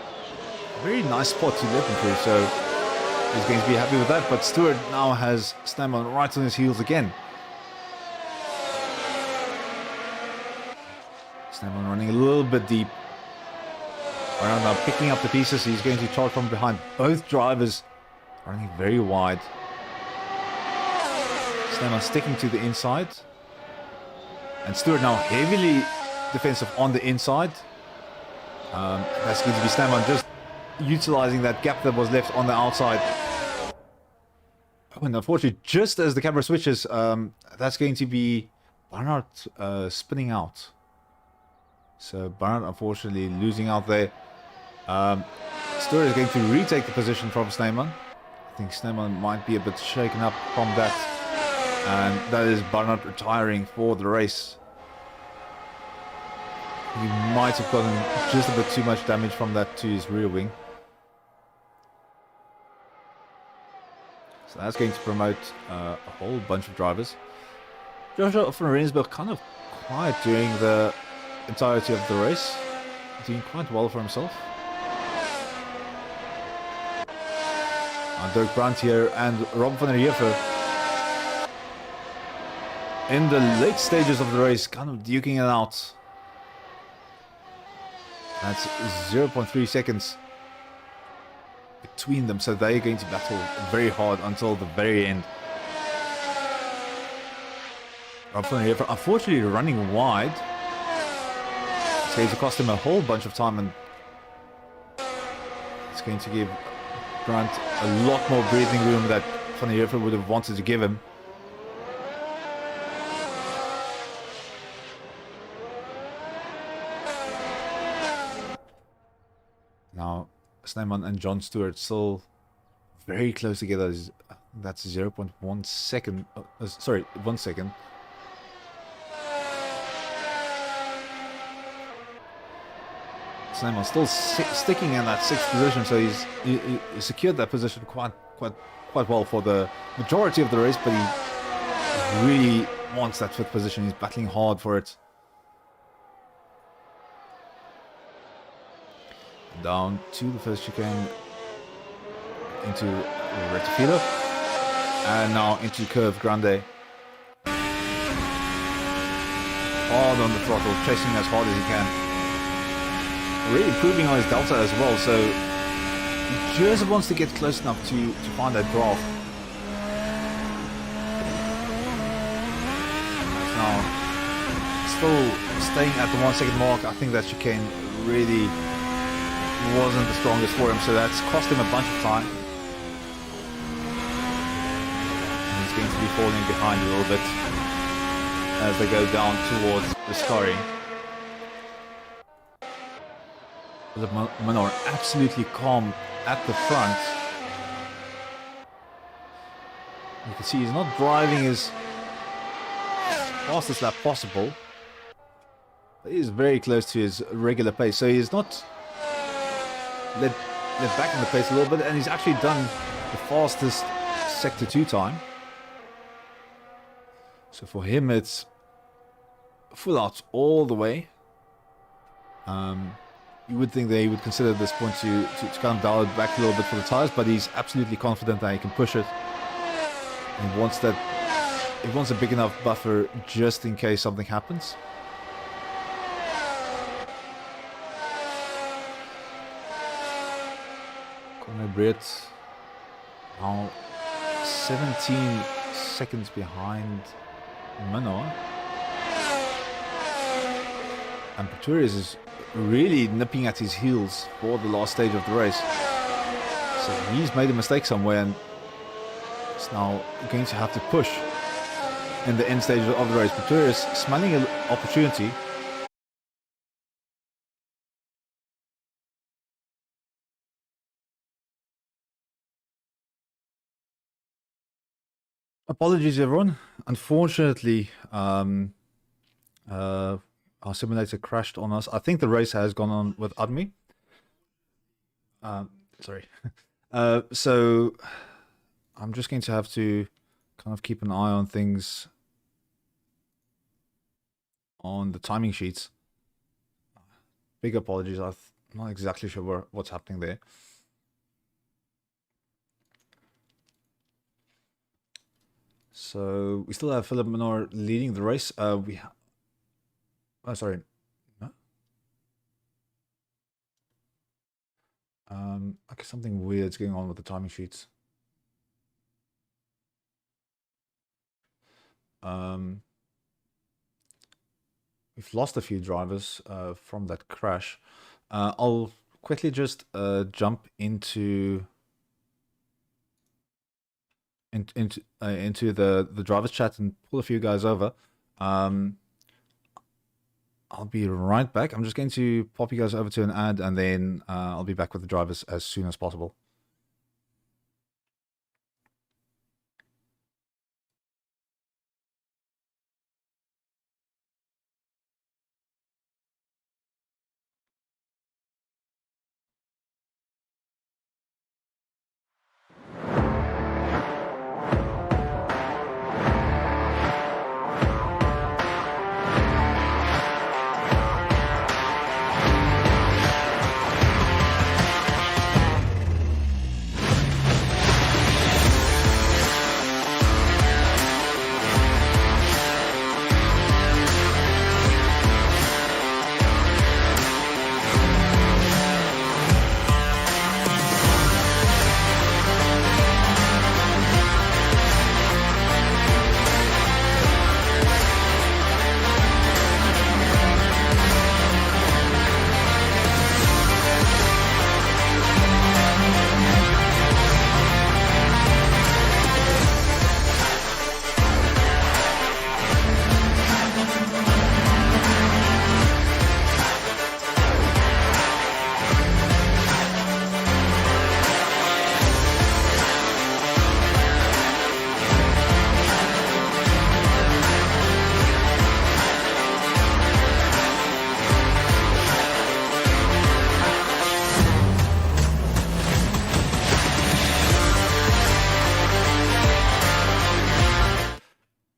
Speaker 1: very nice spot to let him through, so he's going to be happy with that. But Stewart now has Sneyman right on his heels again. Sneyman running a little bit deep. Around now picking up the pieces. He's going to charge from behind. Both drivers running very wide. Sneyman sticking to the inside. And Stewart now heavily defensive on the inside. That's going to be Sneyman just utilizing that gap that was left on the outside. Oh, and unfortunately, just as the camera switches, that's going to be Barnard spinning out. So Barnard unfortunately losing out there. Stewart is going to retake the position from Sneyman. I think Sneyman might be a bit shaken up from that. And that is Barnard retiring for the race. He might have gotten just a bit too much damage from that to his rear wing. So that's going to promote a whole bunch of drivers. Joshua van Rensburg kind of quiet during the entirety of the race. Doing quite well for himself. Dirk Brandt here and Rob van der Heever in the late stages of the race, kind of duking it out. That's 0.3 seconds between them, so they're going to battle very hard until the very end. Unfortunately, running wide. It's going to cost him a whole bunch of time, and it's going to give Grant a lot more breathing room that Van der Heever would have wanted to give him. Now, Snyman and John Stewart still very close together. That's 0.1 second. Sorry, 1 second. Snyman still sticking in that 6th position, so he secured that position quite well for the majority of the race, but he really wants that 5th position. He's battling hard for it. Down to the first chicane, into Rectifico, and now into Curve Grande. Hard on the throttle, chasing as hard as he can. Really improving on his delta as well, so he just wants to get close enough to find that draft. Now, still staying at the 1 second mark. I think that chicane really wasn't the strongest for him, so that's cost him a bunch of time. And he's going to be falling behind a little bit as they go down towards the scoring. Manor absolutely calm at the front. You can see he's not driving his fastest lap possible. But he is very close to his regular pace, so he's not let back on the pace a little bit, and he's actually done the fastest Sector 2 time. So for him it's full out all the way. You would think they would consider at this point to kind of dial it back a little bit for the tires, but he's absolutely confident that he can push it. He wants that. He wants a big enough buffer just in case something happens. Conor Britt now 17 seconds behind Manor. And Pretorius is really nipping at his heels for the last stage of the race. So he's made a mistake somewhere, and it's now going to have to push in the end stage of the race. Pretorius smelling an opportunity. Apologies everyone. Unfortunately, our simulator crashed on us. I think the race has gone on without me. Sorry. So I'm just going to have to kind of keep an eye on things on the timing sheets. Big apologies. I'm not exactly sure what's happening there. So we still have Philip Manor leading the race. Oh, sorry. No? Okay, something weird's going on with the timing sheets. We've lost a few drivers from that crash. I'll quickly just jump into the drivers chat and pull a few guys over. I'll be right back. I'm just going to pop you guys over to an ad, and then I'll be back with the drivers as soon as possible.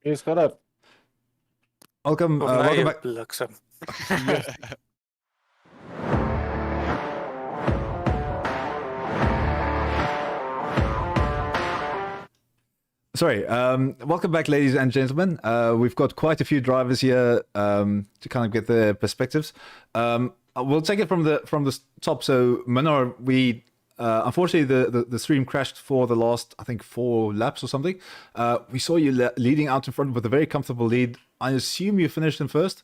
Speaker 2: Yes, Gerard.
Speaker 1: Welcome,
Speaker 3: Of my
Speaker 1: welcome back.
Speaker 3: bliksem.
Speaker 2: Yes.
Speaker 1: Sorry, welcome back, ladies and gentlemen. We've got quite a few drivers here to kind of get their perspectives. We'll take it from the top. So, Manar, we unfortunately the stream crashed for the last, I think, 4 laps or something. We saw you leading out in front with a very comfortable lead. I assume you finished in first.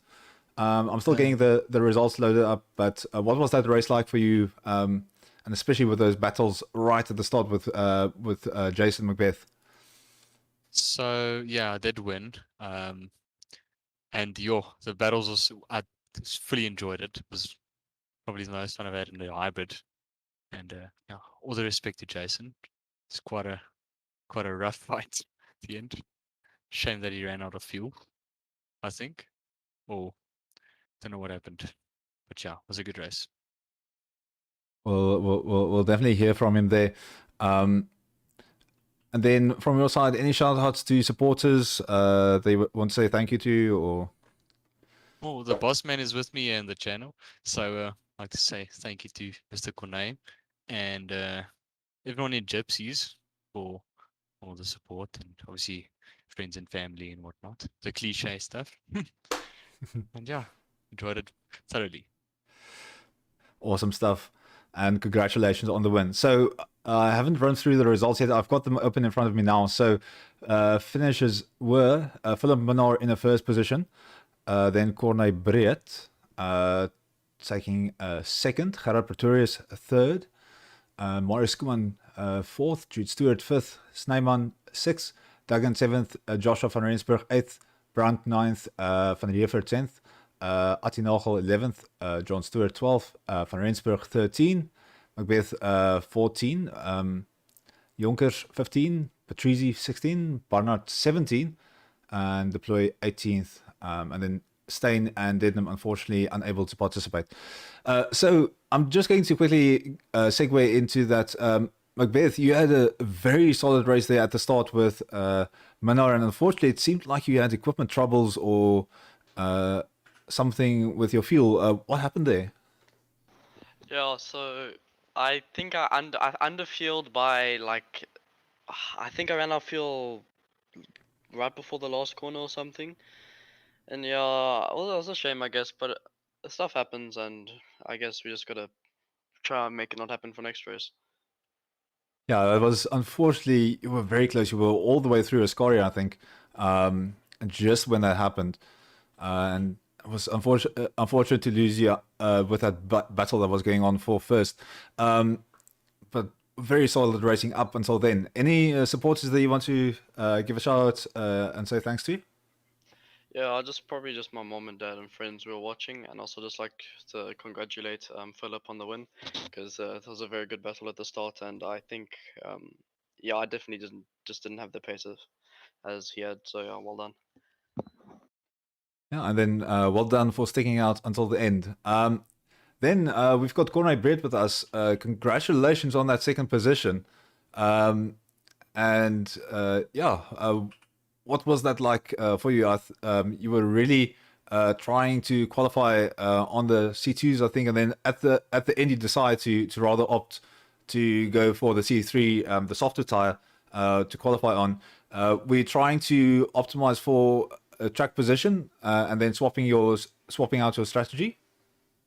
Speaker 1: I'm still getting the results loaded up, but what was that race like for you? And especially with those battles right at the start with Jason Macbeth.
Speaker 4: So yeah, I did win. And the battles I fully enjoyed it. It was probably the most fun I've had in the hybrid. And yeah, all the respect to Jason. It's quite a rough fight at the end. Shame that he ran out of fuel, I think. Or don't know what happened. But yeah, it was a good race.
Speaker 1: We'll definitely hear from him there. And then from your side, any shout outs to supporters they want to say thank you to, or?
Speaker 4: Well, the boss man is with me in the channel, so I'd like to say thank you to Mr. Cornet and everyone in Gypsies for all the support, and obviously friends and family and whatnot. The cliche stuff. And yeah, enjoyed it thoroughly.
Speaker 1: Awesome stuff. And congratulations on the win. So I haven't run through the results yet. I've got them open in front of me now. So finishers were Philip Minor in the first position, then Corne Breet taking second, Gerard Pretorius third, Marius Koeman fourth, Jude Stewart fifth, Snyman sixth, Duggan seventh, Joshua van Rensburg eighth, Brandt ninth, Van Riever 10th, Atti Nagel 11th, John Stewart 12th, Van Rensburg 13, Macbeth 14, Jonkers 15, Patrizi 16, Barnard 17, and Deploy 18th, and then Stein and Dednam unfortunately unable to participate. So I'm just going to quickly segue into that. Macbeth, you had a very solid race there at the start with Manar, and unfortunately it seemed like you had equipment troubles or something with your fuel. What happened there?
Speaker 5: Yeah, so I think I underfueled by like, I think I ran out of fuel right before the last corner or something. And yeah, well, it was a shame, I guess, but stuff happens, and I guess we just gotta try and make it not happen for next race.
Speaker 1: Yeah, it was unfortunately, you were very close. You were all the way through Ascaria, I think, just when that happened. And it was unfortunate to lose you with that battle that was going on for first. But very solid racing up until then. Any supporters that you want to give a shout out and say thanks to?
Speaker 5: Yeah, probably just my mom and dad and friends who were watching, and also just like to congratulate Philip on the win, because it was a very good battle at the start, and I think yeah, I definitely didn't have the pace as he had, so yeah, well done.
Speaker 1: Yeah, and then well done for sticking out until the end. Then we've got Corne Breed with us. Congratulations on that second position. And yeah, what was that like for you? You were really trying to qualify on the C2s, I think, and then at the end you decide to rather opt to go for the C3, the softer tire, to qualify on. We're trying to optimize for a track position and then swapping out your strategy.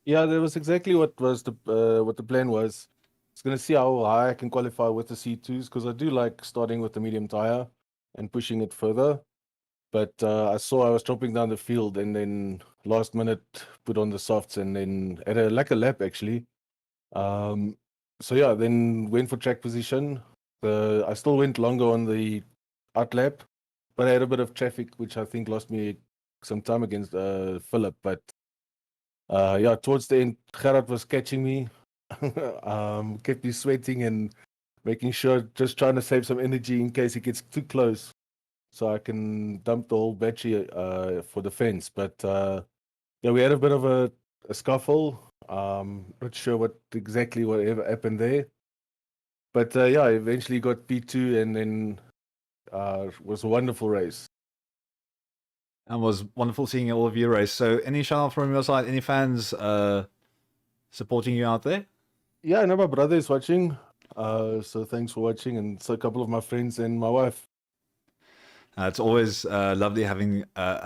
Speaker 2: Yeah, that was exactly what the plan was. It's going to see how high I can qualify with the C2s, because I do like starting with the medium tire and pushing it further. But I saw I was dropping down the field, and then last minute put on the softs, and then at a lap actually. So yeah, then went for track position. I still went longer on the out lap, but I had a bit of traffic, which I think lost me some time against Philip. But yeah, towards the end, Gerard was catching me, kept me sweating and making sure, just trying to save some energy in case he gets too close, so I can dump the whole battery for the fence. But yeah, we had a bit of a scuffle. Not sure what happened there. But yeah, I eventually got P2, and then was a wonderful race.
Speaker 1: And was wonderful seeing all of you race. So, any shout out from your side? Any fans supporting you out there?
Speaker 2: Yeah, I know my brother is watching. So thanks for watching, and so a couple of my friends and my wife.
Speaker 1: It's always lovely having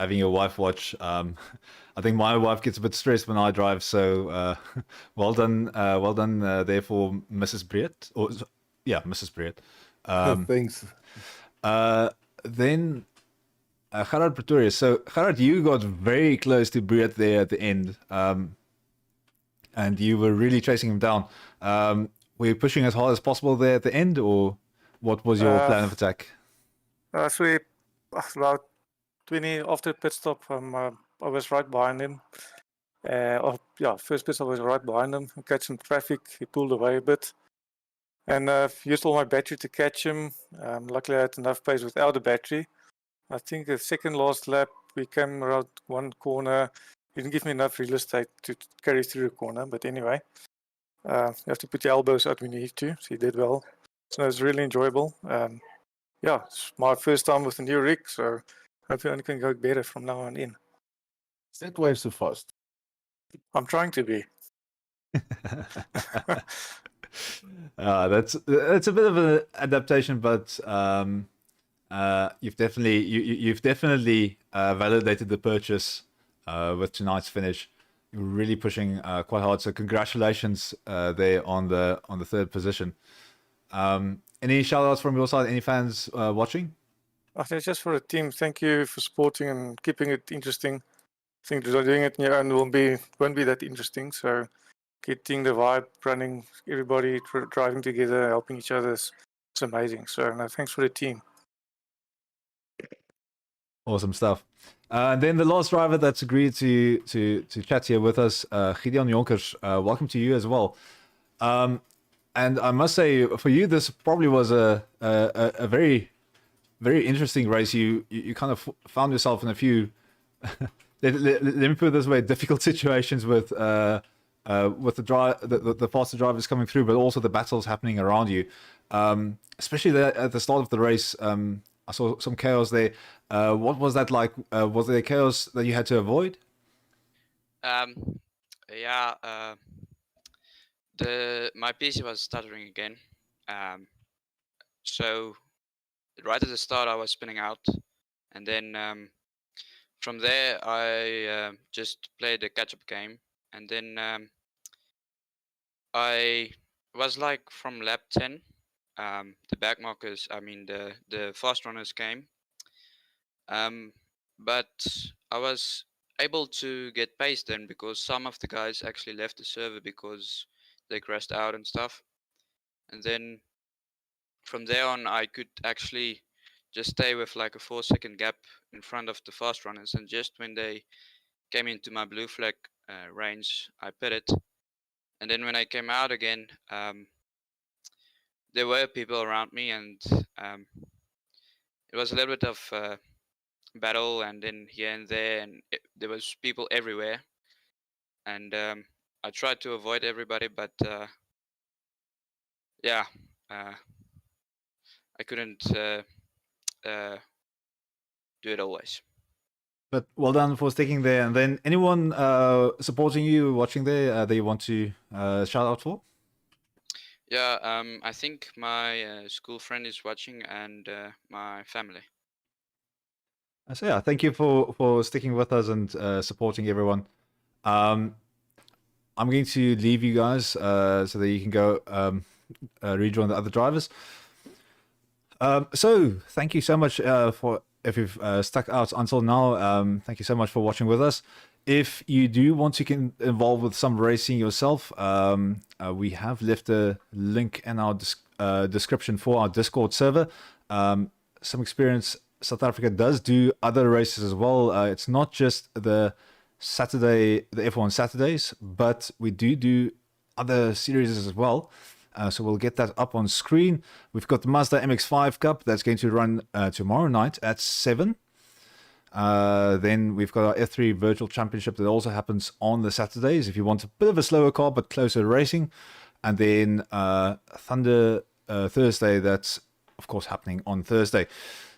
Speaker 1: your wife watch. I think my wife gets a bit stressed when I drive, so well done there for Mrs. Briet, or yeah, Mrs. Briet.
Speaker 2: Thanks.
Speaker 1: Then Gerard Pretorius. So Gerard, you got very close to Briet there at the end, and you were really chasing him down. Were you pushing as hard as possible there at the end, or what was your plan of attack?
Speaker 3: So we, about 20 after pit stop, I was right behind him. First pit stop I was right behind him. I catch some traffic. He pulled away a bit, and used all my battery to catch him. Luckily, I had enough pace without the battery. I think the second last lap we came around one corner. He didn't give me enough real estate to carry through the corner, but anyway, you have to put your elbows out when you need to. So he did well. So it was really enjoyable. Yeah, it's my first time with a new rig, so hopefully I can go better from now on in.
Speaker 2: Is that why so fast?
Speaker 3: I'm trying to be.
Speaker 1: That's a bit of an adaptation, but you've definitely validated the purchase with tonight's finish. You're really pushing quite hard. So congratulations there on the third position. Any shout outs from your side? Any fans watching?
Speaker 3: I think just for the team, thank you for supporting and keeping it interesting. I think doing it on your own won't be that interesting. So getting the vibe running, everybody driving together, helping each other is amazing. So no, thanks for the team.
Speaker 1: Awesome stuff. And then the last driver that's agreed to chat here with us, Gideon Jonkers. Welcome to you as well. And I must say, for you, this probably was a very, very interesting race. You kind of found yourself in a few, let me put it this way, difficult situations with the faster drivers coming through, but also the battles happening around you. Especially there at the start of the race, I saw some chaos there. What was that like? Was there chaos that you had to avoid?
Speaker 6: My PC was stuttering again. So right at the start I was spinning out, and then from there I just played a catch-up game, and then I was like from lap 10, the back markers, I mean the fast runners came, but I was able to get pace then because some of the guys actually left the server because they crashed out and stuff. And then from there on I could actually just stay with like a 4-second gap in front of the fast runners, and just when they came into my blue flag range I pitted. And then when I came out again, there were people around me, and it was a little bit of battle, and then here and there, and there was people everywhere, and I tried to avoid everybody, but I couldn't do it always.
Speaker 1: But well done for sticking there. And then anyone supporting you, watching there, that you want to shout out for?
Speaker 6: Yeah, I think my school friend is watching, and my family.
Speaker 1: So yeah, thank you for sticking with us and supporting everyone. I'm going to leave you guys so that you can go rejoin the other drivers. So thank you so much for if you've stuck out until now. Thank you so much for watching with us. If you do want to get involved with some racing yourself, we have left a link in our description for our Discord server. Some Experience South Africa does do other races as well. It's not just the F1 Saturdays, but we do other series as well. So we'll get that up on screen. We've got the Mazda MX-5 Cup that's going to run tomorrow night at 7. Then we've got our F3 Virtual Championship that also happens on the Saturdays if you want a bit of a slower car but closer racing. And then Thunder Thursday, that's of course happening on Thursday.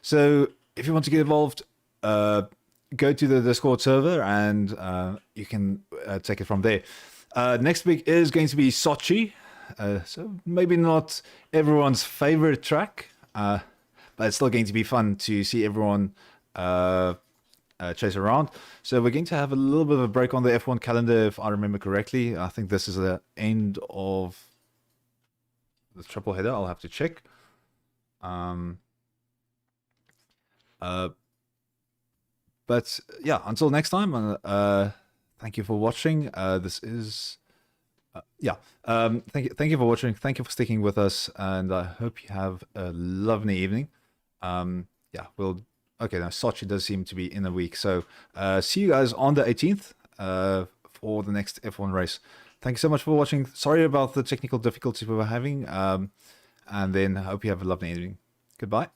Speaker 1: So if you want to get involved, go to the Discord server and you can take it from there. Next week is going to be Sochi. So maybe not everyone's favorite track, but it's still going to be fun to see everyone chase around. So we're going to have a little bit of a break on the F1 calendar, if I remember correctly. I think this is the end of the triple header. I'll have to check. But yeah, until next time, thank you for watching. This is thank you for watching. Thank you for sticking with us, and I hope you have a lovely evening. Yeah, okay, now Sochi does seem to be in a week, so see you guys on the 18th for the next F1 race. Thank you so much for watching. Sorry about the technical difficulties we were having, and then I hope you have a lovely evening. Goodbye.